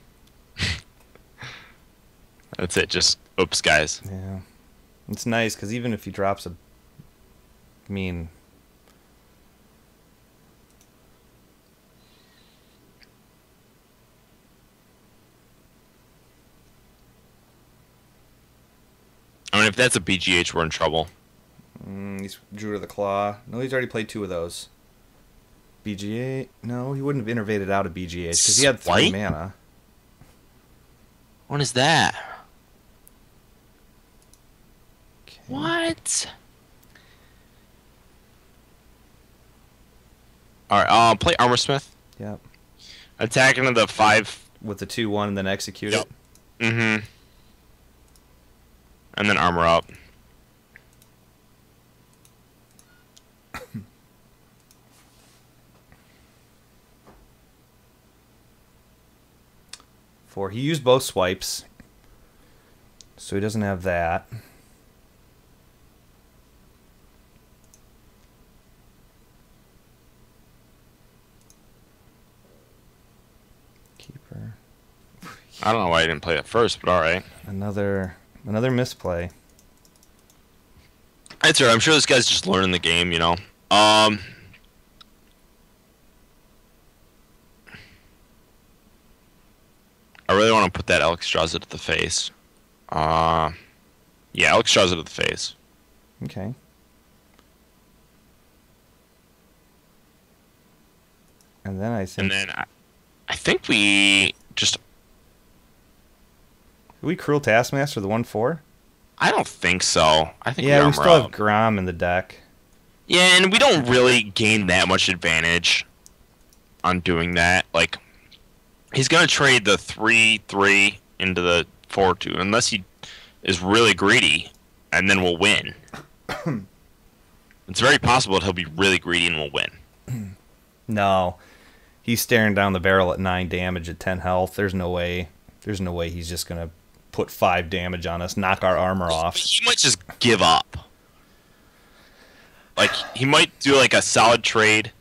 That's it, just oops, guys. Yeah. It's nice, because even if he drops a... I mean... I mean, if that's a BGH, we're in trouble. He's drew to the claw. No, he's already played 2 of those. BGA? No, he wouldn't have innervated out a BGH, because he had 3 Swipe? mana. What is that? Okay. What? Alright, play Armorsmith. Yep. Attack into the 5. With the 2-1 and then execute Yep. it. Mm-hmm. And then armor up. He used both swipes, so he doesn't have that. Keeper. I don't know why I didn't play that first, but alright. Another misplay. That's right, I'm sure this guy's just learning the game, you know. I really want to put that Alex Straza to the face. Yeah, Alex Straza to the face. Okay. And then I think... And then I think we just... we Cruel Taskmaster the 1/4? I don't think so. I think Yeah, we armor still up. have Grom in the deck. Yeah, and we don't really gain that much advantage on doing that. Like, he's going to trade the 3-3 into the 4-2, unless he is really greedy, and then we'll win. It's very possible that he'll be really greedy and we'll win. No. He's staring down the barrel at 9 damage at 10 health. There's no way. There's no way he's just going to put 5 damage on us, knock our armor off. He might just give up. Like, he might do, like, a solid trade.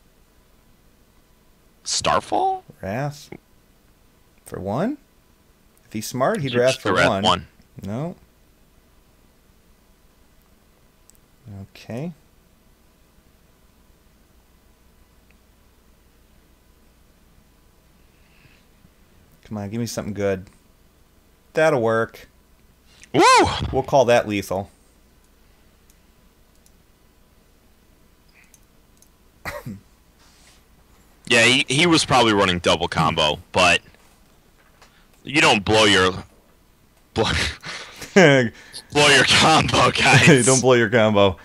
Starfall? Wrath? For 1? If he's smart, he'd Wrath for 1. No. Okay. Come on, give me something good. That'll work. Woo! We'll call that lethal. Yeah, he was probably running double combo, but you don't blow your combo, guys. Don't blow your combo.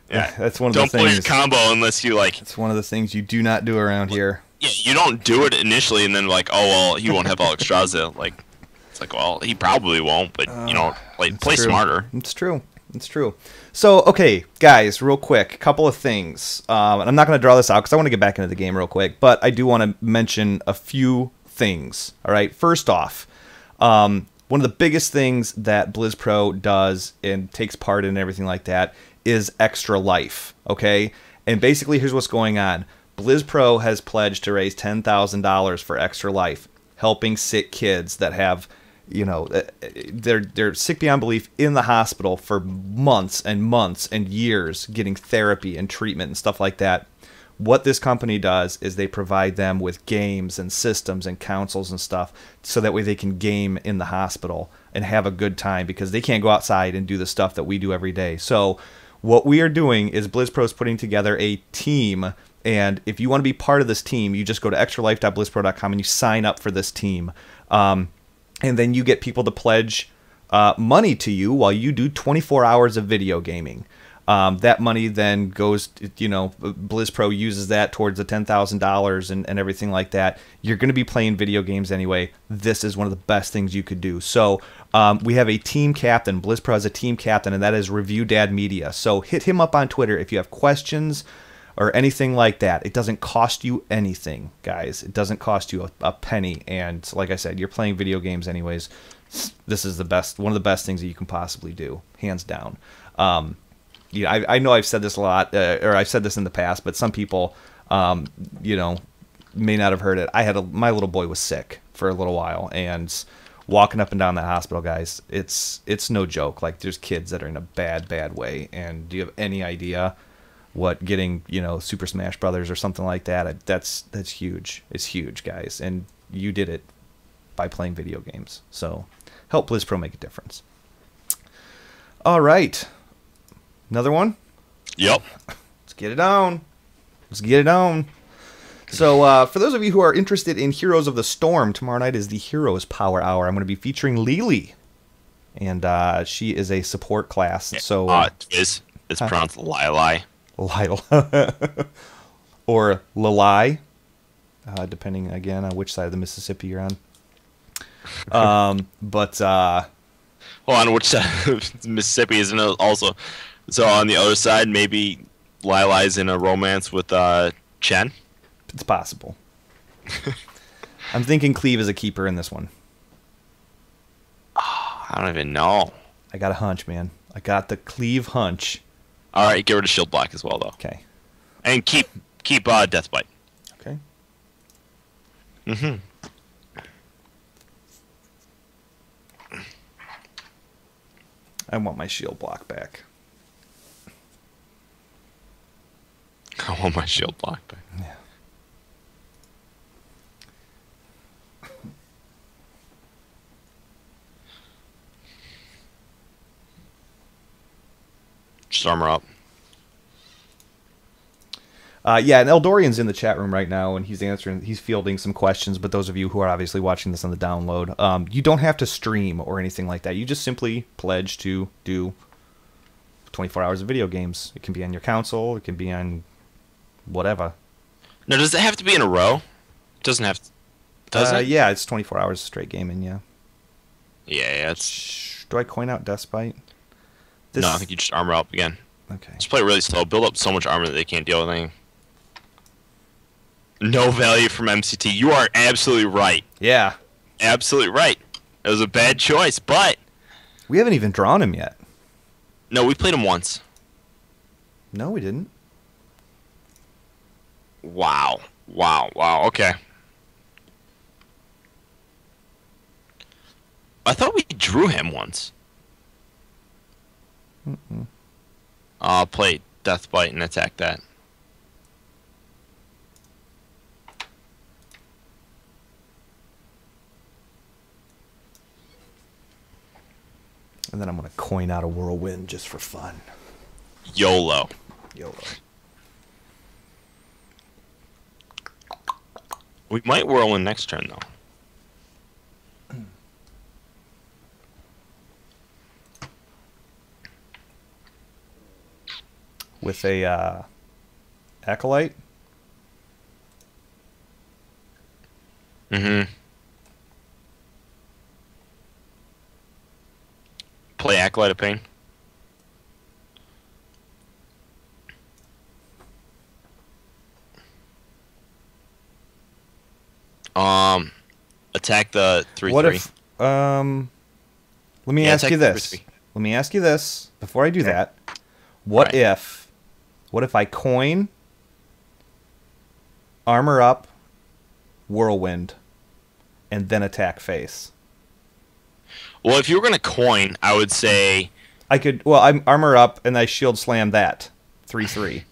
Yeah, that's one of the don't things. blow your combo unless you like. It's one of the things you do not do around here. Yeah, you don't do it initially and then like, oh well, he won't have Alex Straza. Like, it's like, well, he probably won't, but you know, like play true. smarter. It's true. It's true. So, okay, guys, real quick, a couple of things. And I'm not going to draw this out because I want to get back into the game real quick, but I do want to mention a few things. All right, first off, one of the biggest things that BlizzPro does and takes part in everything like that is Extra Life, okay? And basically, here's what's going on. BlizzPro has pledged to raise $10,000 for Extra Life, helping sick kids that have... you know, they're sick beyond belief in the hospital for months and years getting therapy and treatment and stuff like that. What this company does is they provide them with games and systems and counsels and stuff so that way they can game in the hospital and have a good time because they can't go outside and do the stuff that we do every day. So what we are doing is BlizzPro is putting together a team And if you want to be part of this team, you just go to extralife.blizspro.com and you sign up for this team. And then you get people to pledge money to you while you do 24 hours of video gaming. That money then goes, BlizzPro uses that towards the $10,000 and everything like that. You're going to be playing video games anyway. This is one of the best things you could do. So we have a team captain. BlizzPro has a team captain, and that is Review Dad Media. So hit him up on Twitter if you have questions or anything like that. It doesn't cost you anything, guys. It doesn't cost you a penny. And like I said, you're playing video games anyways. This is one of the best things that you can possibly do, hands down. I know I've said this a lot, or I've said this in the past, but some people, may not have heard it. My little boy was sick for a little while, and walking up and down that hospital, guys, it's no joke. Like, there's kids that are in a bad way, and do you have any idea what getting, Super Smash Brothers or something like that? That's huge. It's huge, guys, and you did it by playing video games. So help BlizzPro make a difference. All right. Another one? Yep. Let's get it on. So for those of you who are interested in Heroes of the Storm, tomorrow night is the Heroes Power Hour. I'm going to be featuring Lily. And she is a support class. So it's pronounced Lili. Lila. Or Lili. Depending, again, on which side of the Mississippi you're on. Hold on, which side of Mississippi isn't it also? So on the other side, maybe Lila's in a romance with Chen? It's possible. I'm thinking Cleve is a keeper in this one. Oh, I don't even know. I got a hunch, man. I got the Cleve hunch. All right, get rid of Shield Block as well, though. Okay. And keep Death Bite. Okay. Mm-hmm. I want my shield block back. I want my shield block back. Yeah. Just armor up. Yeah, and Eldorian's in the chat room right now, and he's fielding some questions. But those of you who are obviously watching this on the download, you don't have to stream or anything like that. You just simply pledge to do 24 hours of video games. It can be on your console. It can be on whatever. Now, does it have to be in a row? It doesn't have to. Does it? Yeah, it's 24 hours straight gaming, yeah. Yeah, it's... Do I coin out Despite? No, I think you just armor up again. Okay. Just play it really slow. Build up so much armor that they can't deal with anything. No value from MCT. You are absolutely right. Yeah. Absolutely right. It was a bad choice, but... We haven't even drawn him yet. No, we played him once. No, we didn't. Wow. Okay. I thought we drew him once. I'll play Death Bite and attack that. And then I'm going to coin out a Whirlwind just for fun. YOLO. We might Whirlwind next turn, though. With a Acolyte? Mm-hmm. Play Acolyte of Pain. Attack the 3/3. What if let me ask you this. 3/3. Let me ask you this before I do that. What if I coin, armor up, Whirlwind, and then attack face? Well, if you were gonna coin, I would say I could. Well, I'm armor up and I shield slam that 3/3.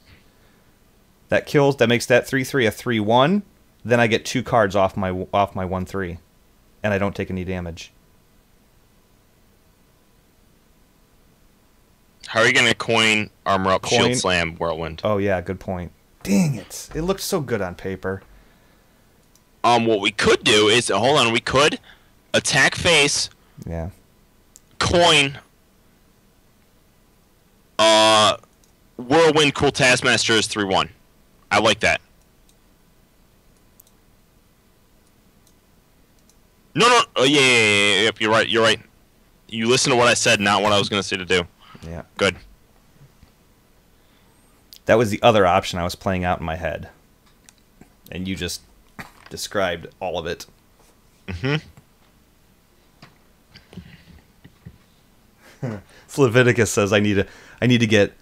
That kills. That makes that 3/3 a 3/1. Then I get 2 cards off my 1/3, and I don't take any damage. how are you gonna coin, armor up, shield slam, Whirlwind? Oh yeah, good point. Dang it. It looked so good on paper. What we could do is, hold on, we could attack face, Yeah. coin, whirlwind cool Taskmaster is 3-1. I like that. No. Oh, yeah. Yep, you're right. You listen to what I said, not what I was going to say to do. Yeah. Good. That was the other option I was playing out in my head. And you just described all of it. Mm-hmm. Leviticus says I need to get,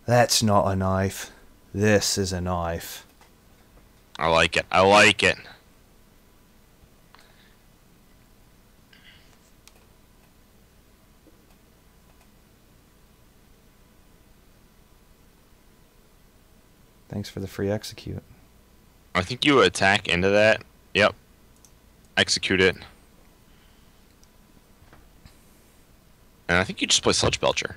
that's not a knife. This is a knife. I like it. Thanks for the free execute. I think you attack into that. Yep. Execute it. And I think you just play Sludge Belcher.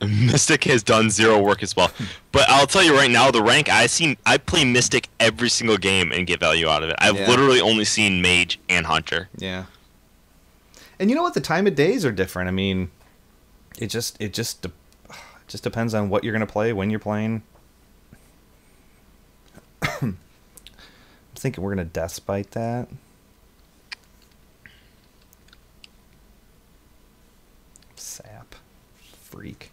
Mystic has done 0 work as well. But I'll tell you right now, the rank I play Mystic every single game and get value out of it. I've literally only seen Mage and Hunter. Yeah. And you know what? The time of days are different. I mean, it just depends on what you're going to play, when you're playing. I'm thinking we're going to Death Spite that. Sap. Freak.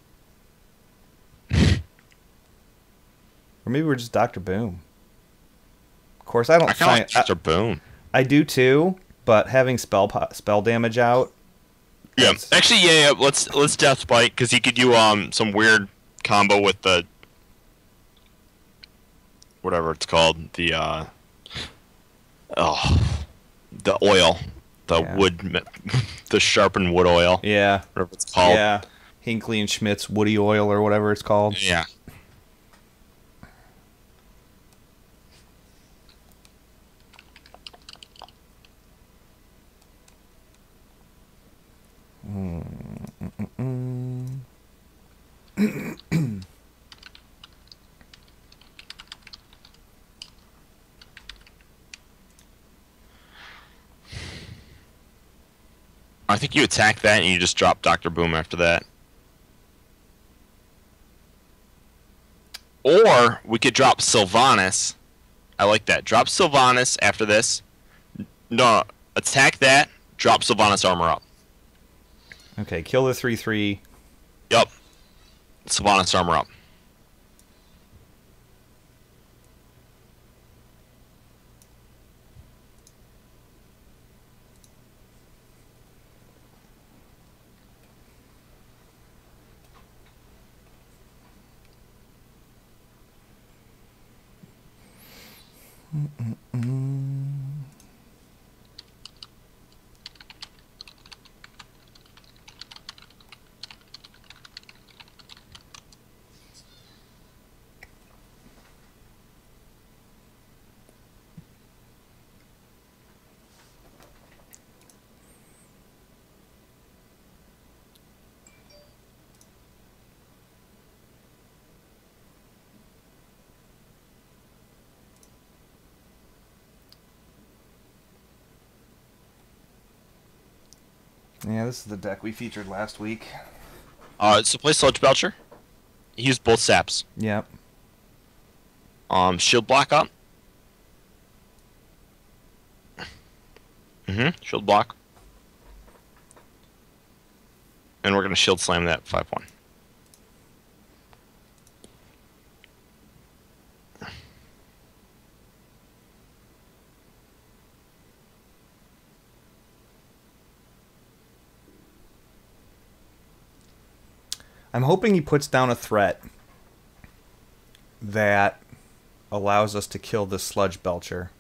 Or maybe we're just Dr. Boom. Of course, I don't... I kind of like Dr. Boom. I do too, but having spell damage out... Yeah. Actually, yeah. Let's Death Spite, because he could do some weird combo with the... whatever it's called. The, the oil. The wood... the sharpened wood oil. Yeah. Whatever it's called. Yeah. Hinkley and Schmidt's Woody Oil or whatever it's called. Yeah. I think you attack that and you just drop Dr. Boom after that. Or we could drop Sylvanas. I like that. Drop Sylvanas after this. No, attack that, drop Sylvanas armor up. Okay, kill the 3/3. Yup. Sylvanas armor up. Yeah, this is the deck we featured last week. So play Sludge Belcher. He used both saps. Yep. Shield block up. Shield block. And we're gonna shield slam that 5/1. I'm hoping he puts down a threat that allows us to kill this Sludge Belcher.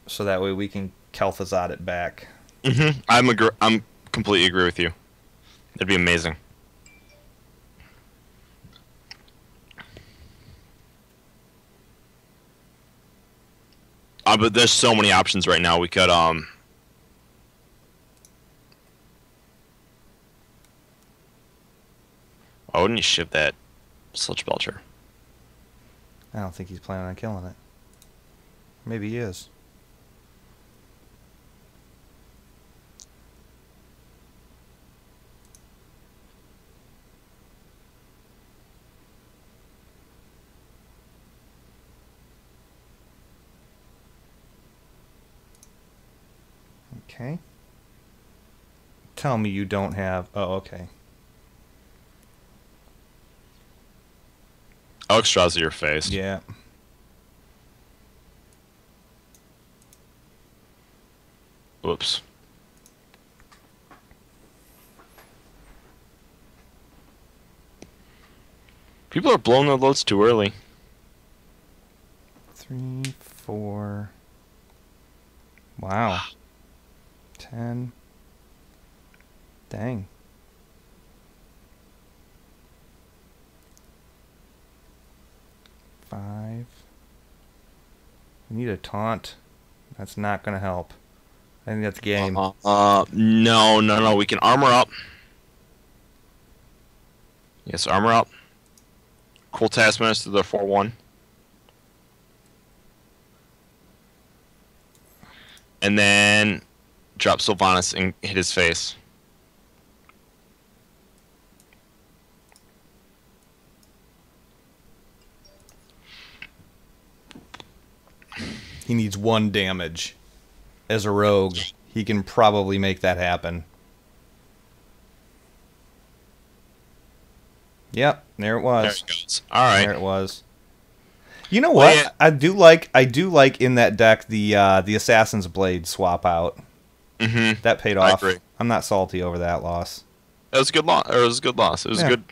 So that way we can Kel'Thuzad it back. I'm completely agree with you. That'd be amazing. But there's so many options right now. We could Odin, you shiv that Sludge Belcher. I don't think he's planning on killing it. Maybe he is. Okay. Tell me you don't have... Oh, okay. Alexstrasza your face. Yeah. Whoops. People are blowing their loads too early. 3, 4... Wow. 10. Dang. 5. We need a taunt. That's not going to help. I think that's game. No. We can armor up. Yes, armor up. Cool Taskmaster to the 4-1. And then drop Sylvanas and hit his face. He needs 1 damage. As a rogue, he can probably make that happen. Yep, there it was. There it goes. All right. There it was. You know what? Well, yeah. I do like in that deck the Assassin's Blade swap out. Mm-hmm. That paid off. I agree. I'm not salty over that loss. It was a good loss. It was a good loss. It was good.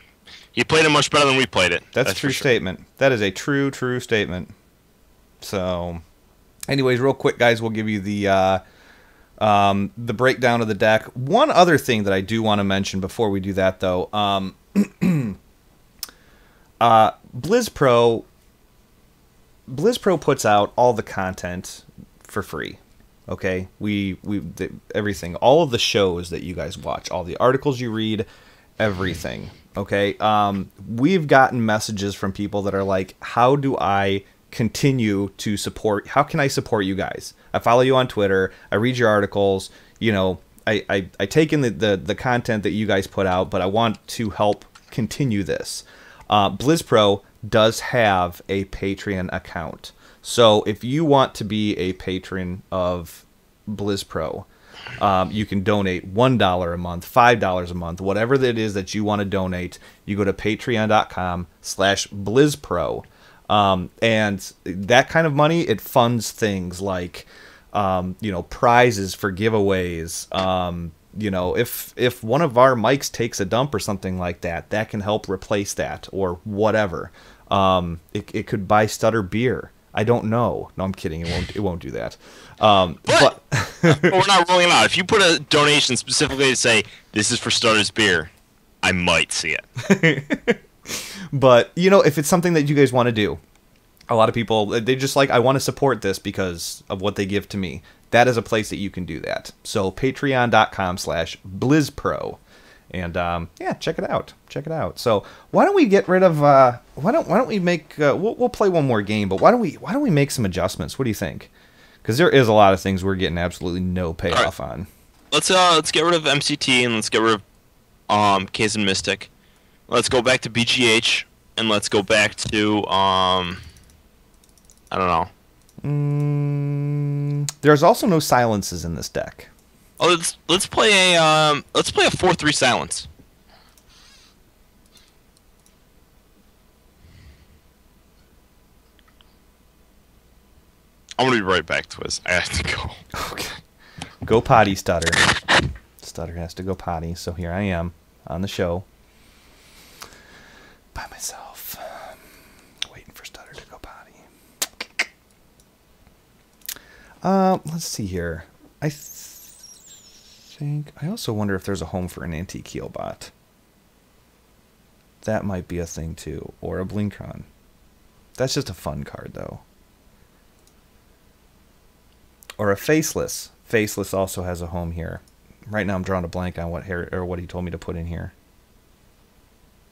He played it much better than we played it. That's a true statement. That is a true statement. So, anyways, real quick, guys, we'll give you the breakdown of the deck. One other thing that I do want to mention before we do that, though, BlizzPro puts out all the content for free. Okay, everything, all of the shows that you guys watch, all the articles you read, everything. Okay, we've gotten messages from people that are like, "How do I continue to support? How can I support you guys? I follow you on Twitter. I read your articles. You know, I take in the content that you guys put out, but I want to help continue this." BlizzPro does have a Patreon account. So if you want to be a patron of BlizzPro, you can donate $1 a month, $5 a month, whatever it is that you want to donate. You go to patreon.com/BlizzPro. And that kind of money, it funds things like, prizes for giveaways. If one of our mics takes a dump or something like that, that can help replace that or whatever. It could buy Stutter beer. I don't know. No, I'm kidding. It won't do that. But we're not rolling out. If you put a donation specifically to say this is for Stutter's beer, I might see it. But if it's something that you guys want to do, a lot of people, they just like, I want to support this because of what they give to me. That is a place that you can do that. So patreon.com/BlizzPro. And check it out. Check it out. So why don't we get rid of why don't we make we'll play one more game, but why don't we make some adjustments? What do you think? Because there is a lot of things we're getting absolutely no payoff on. Let's get rid of MCT and let's get rid of Kazan Mystic. Let's go back to BGH and let's go back to I don't know. There's also no silences in this deck. Oh, let's play a 4/3 silence. I'm gonna be right back, Twiz. I have to go. Okay. Go potty, Stutter. Stutter has to go potty, so here I am on the show by myself, waiting for Stutter to go potty. Let's see here. I also wonder if there's a home for an anti-Keel bot. That might be a thing too, or a Blinkron. That's just a fun card though. Or a Faceless. Faceless also has a home here. Right now I'm drawing a blank on what he told me to put in here.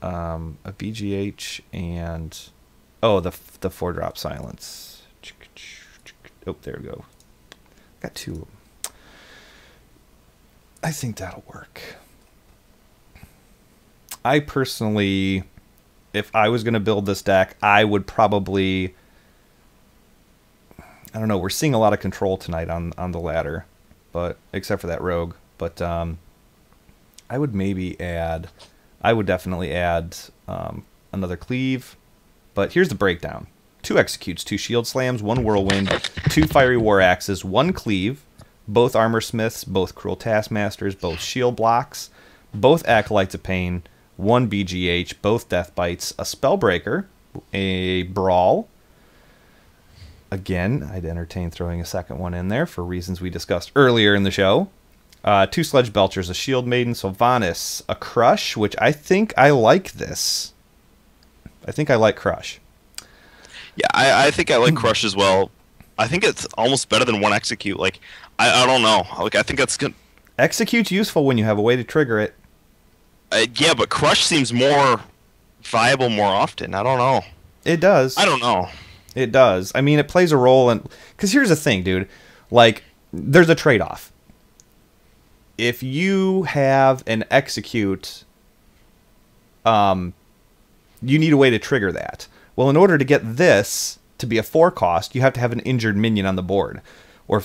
a BGH and the 4-drop silence. Oh, there we go. Got 2 of them. I think that'll work. I personally, if I was going to build this deck, I would probably, I don't know, we're seeing a lot of control tonight on the ladder, but except for that rogue. But I would definitely add another cleave. But here's the breakdown. 2 executes, 2 shield slams, 1 whirlwind, 2 fiery war axes, 1 cleave, both armor smiths, both cruel taskmasters, both shield blocks, both acolytes of pain, 1 BGH, both death bites, a spellbreaker, a brawl. Again, I'd entertain throwing a second one in there for reasons we discussed earlier in the show. 2 sledge belchers, a shield maiden, Sylvanas, a crush, which I think I like this. I think I like crush. Yeah, I think I like crush as well. I think it's almost better than 1 execute. Like, I don't know. Like, I think that's good. Execute's useful when you have a way to trigger it. Yeah, but crush seems more viable more often. I don't know. It does. I don't know. It does. I mean, it plays a role in... Because here's the thing, dude. Like, there's a trade-off. If you have an execute, you need a way to trigger that. Well, in order to get this to be a 4 cost, you have to have an injured minion on the board.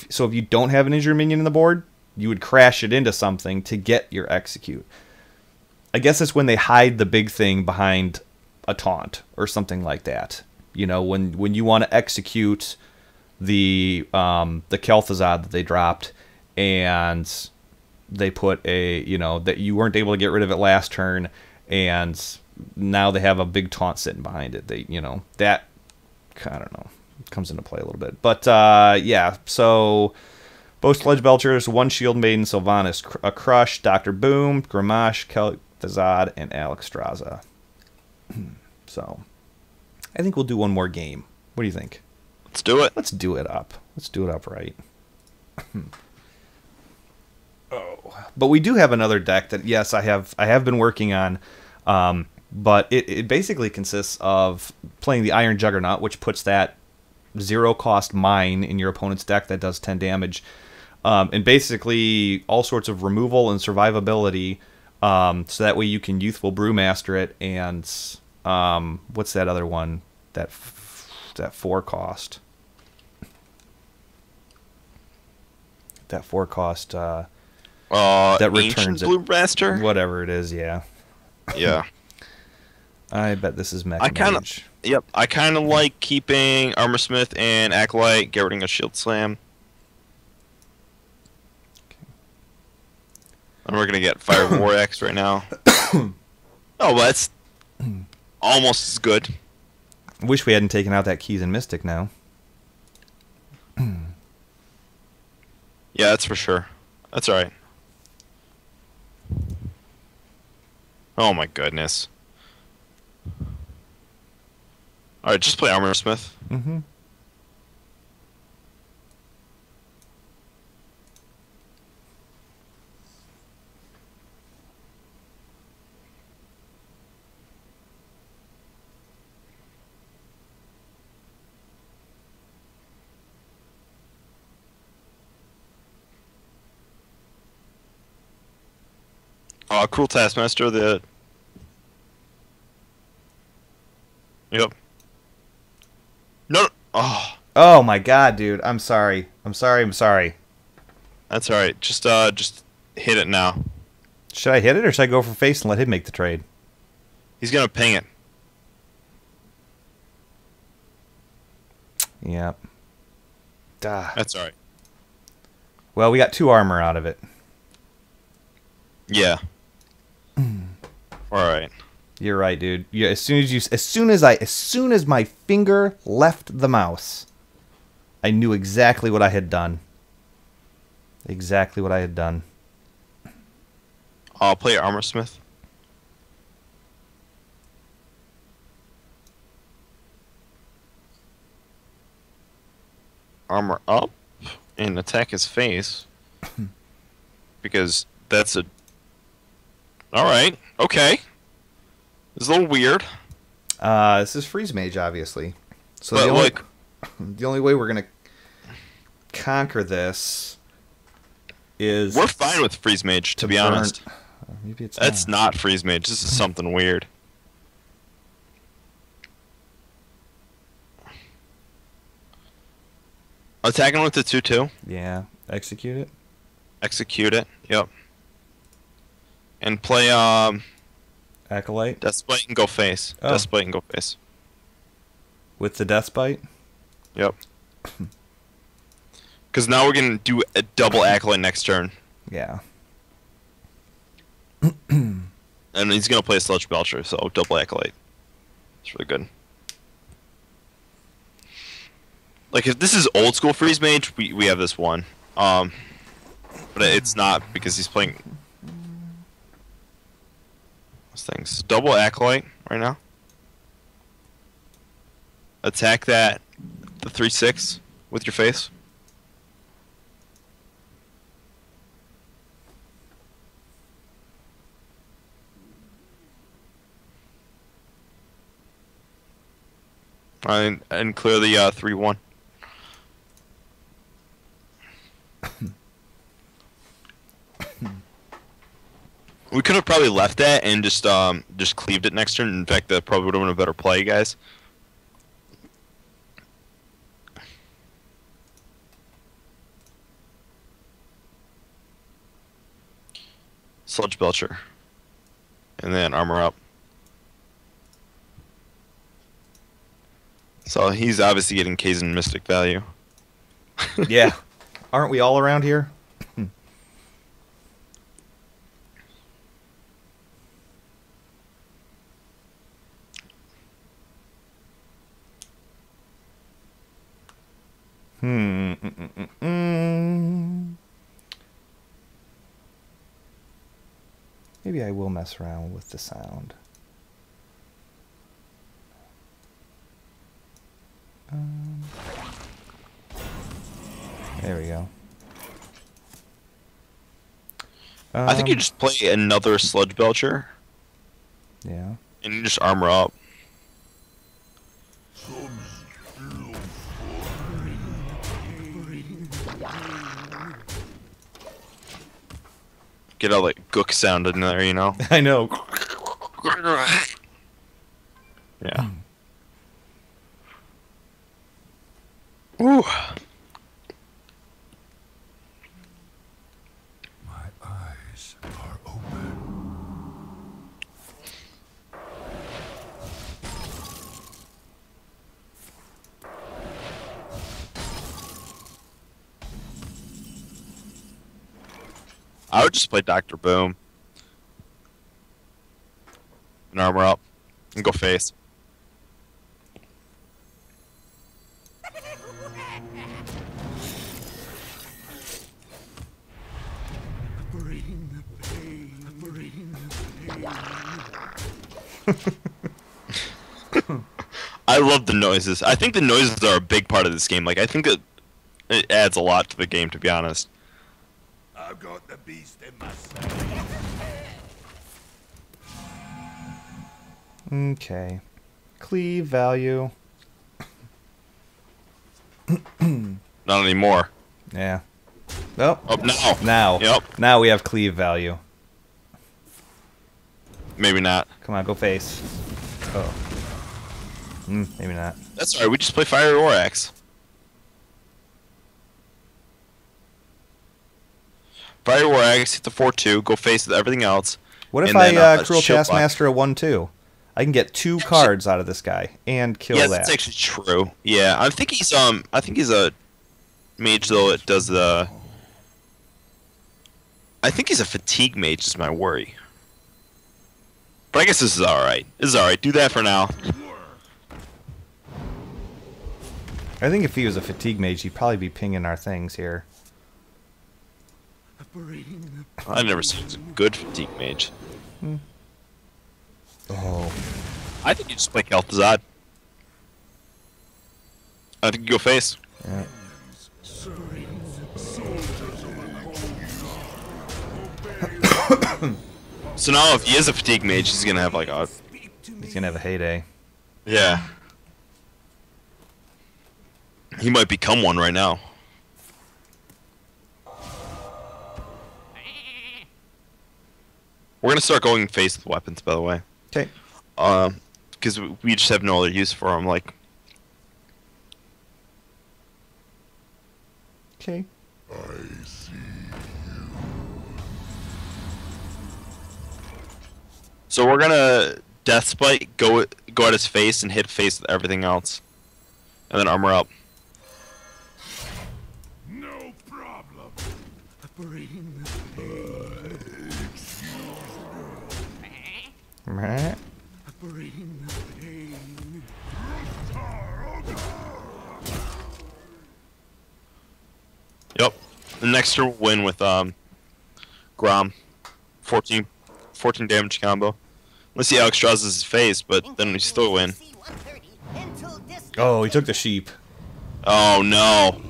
So if you don't have an injured minion on the board, you would crash it into something to get your execute. I guess it's when they hide the big thing behind a taunt or something like that. You know, when you want to execute the Kel'Thuzad that they dropped, and they put that you weren't able to get rid of it last turn, and now they have a big taunt sitting behind it. That, I don't know, comes into play a little bit. But yeah, so both Sledge Belchers, 1 Shield Maiden, Sylvanas, a Crush, Dr. Boom, Gramash, Kel'Thuzad, and Alexstrasza. So I think we'll do one more game. What do you think? Let's do it. Let's do it up. Let's do it up right. But we do have another deck that, yes, I have been working on. But it basically consists of playing the Iron Juggernaut, which puts that 0-cost mine in your opponent's deck that does 10 damage. And basically all sorts of removal and survivability, so that way you can Youthful Brewmaster it. And what's that other one? That 4-cost. That 4-cost. That returns it. Brewmaster? Whatever it is, yeah. Yeah. I bet this is Mech Mage. I kind of like keeping Armor Smith and Acolyte, get rid of Shield Slam. Okay. And we're going to get Fire War Axe right now. Oh, well, that's almost as good. Wish we hadn't taken out that Keys and Mystic now. Yeah, that's for sure. That's alright. Oh my goodness. Alright, just play Armor Smith. Mm-hmm. Cruel Taskmaster, Yep. No. Oh. Oh my god, dude. I'm sorry. I'm sorry. That's alright. Just hit it now. Should I hit it or should I go for face and let him make the trade? He's gonna ping it. Yep. Duh. That's alright. Well, we got 2 armor out of it. Yeah. Alright. You're right, dude. Yeah, as soon as my finger left the mouse, I knew exactly what I had done. Exactly what I had done. I'll play Armor Smith. Armor up and attack his face. Because that's a... Alright, okay. It's a little weird. This is Freeze Mage, obviously. So But the only way we're gonna conquer this is we're fine with Freeze Mage, to be honest. Maybe it's That's not Freeze Mage. This is something weird. Attacking with the 2/2. Yeah, execute it. Execute it. Yep. And play Acolyte Deathbite and go face. Oh. Deathbite and go face. with the Death Bite. Yep. Because now we're gonna do a double Acolyte next turn, Yeah. and he's gonna play a Sludge Belcher, so double Acolyte. It's really good. Like if this is old school Freeze Mage, we have this one. But it's not because he's playing those things. Double Acolyte right now. Attack the 3/6 with your face. And clear the 3/1. We could have probably left that and just cleaved it next turn. In fact, that probably would have been a better play, guys. Sludge Belcher. And then armor up. So he's obviously getting Kazin Mystic value. Yeah. Aren't we all around here? Maybe I will mess around with the sound. There we go. I think you just play another Sludge Belcher Yeah. and you just armor up. Get all that gook sound in there, you know? I know. Yeah. Ooh. My eyes are open. I would just play Dr. Boom. And armor up. And go face. Bring the pain. Bring the pain. I love the noises. I think the noises are a big part of this game. Like, I think it adds a lot to the game, to be honest. I've got the beast in my sight. Okay. Cleave value. Not anymore. Yeah. Oh. Up now. Now. Yep. Now we have cleave value. Maybe not. Come on, go face. Oh. Maybe not. That's alright. We just play Fire or Axe. Fire or Axe, hit the 4/2, go face with everything else. What if and I then, Cruel shield block. Taskmaster a 1/2? I can get 2 cards out of this guy and kill Yeah, that. that's actually true. Yeah, I think he's a mage though. It does the. I think he's a fatigue mage. Is my worry. But I guess this is all right. This is all right. Do that for now. I think if he was a fatigue mage, he'd probably be pinging our things here. Bring the I've never seen a good fatigue mage. Oh. I think you just play Kel'Thuzad. I think you go face. Yeah. So now if he is a fatigue mage, he's gonna have like a gonna have a heyday. Yeah. He might become one right now. We're gonna start going face with weapons, by the way. Okay. Because we just have no other use for them. Like, Okay. so we're gonna death spite, go at his face, and hit face with everything else, and then armor up. No problem. Meh. Yep. The next year win with Grom, 14 damage combo. Let's see Alex draws his face, but then we still win. Oh, he took the sheep. Oh no.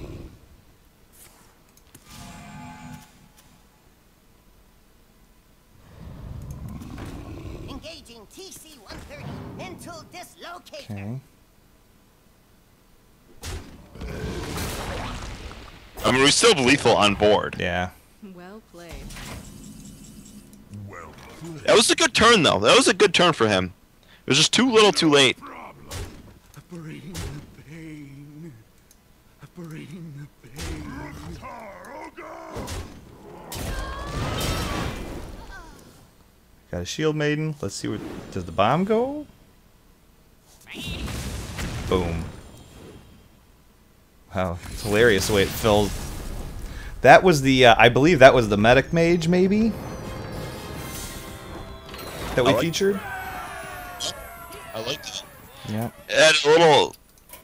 Engaging TC-130 until dislocated. Okay. I mean, we still have lethal on board. Yeah. Well played. Well played. That was a good turn, though. That was a good turn for him. It was just too little, too late. Problem. Operating the pain. Operating the pain. Got a shield maiden. Let's see where does the bomb go? Boom. Wow, it's hilarious the way it filled. That was the I believe that was the medic mage, maybe, that we featured. I like that. Yeah. It had a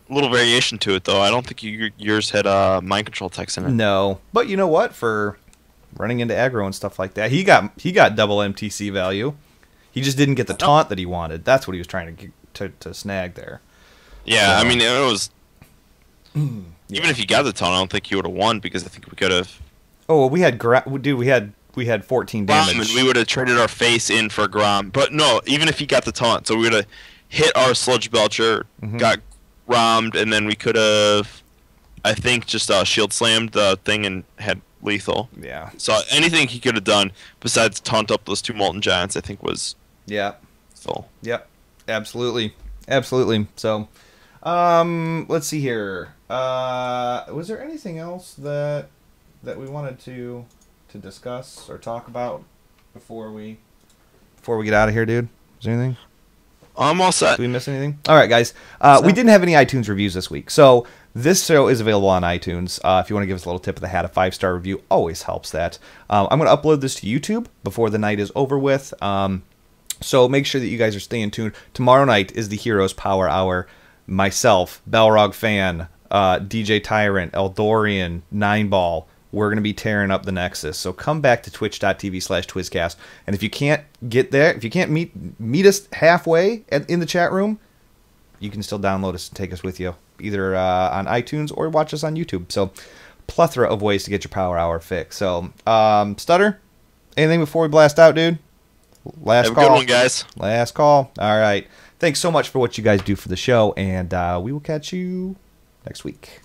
little variation to it, though. I don't think yours had mind control text in it. No, but you know what? For running into aggro and stuff like that, he got double MTC value. He just didn't get the taunt that he wanted. That's what he was trying to snag there. Yeah, So- I mean, it was. Even if you got the taunt, I don't think you would have won because I think we could have. Oh, well, we had 14 damage. And we would have traded our face in for Grom. But no, even if he got the taunt, so we would have hit our Sludge Belcher, got Grommed, and then we could have, I think, just shield slammed the thing and had lethal. Yeah. So anything he could have done besides taunt up those two Molten Giants, I think was Yeah. full. Yep. Absolutely. Absolutely. So, let's see here. Was there anything else that we wanted to discuss or talk about before we get out of here, dude? Is there anything? I'm all set. Did we miss anything? All right, guys. We didn't have any iTunes reviews this week, so this show is available on iTunes. If you want to give us a little tip of the hat, a 5-star review always helps that. I'm going to upload this to YouTube before the night is over with. So make sure that you guys are staying tuned. Tomorrow night is the Heroes Power Hour. Myself, Balrog Fan, DJ Tyrant, Eldorian, 9ball. We're going to be tearing up the Nexus. So come back to twitch.tv/Twizcast. And if you can't get there, if you can't meet us halfway in the chat room, you can still download us and take us with you, either on iTunes or watch us on YouTube. So plethora of ways to get your Power Hour fix. So, Stutter, anything before we blast out, dude? Last Have a call. good one, guys. Last call. All right. Thanks so much for what you guys do for the show, and we will catch you next week.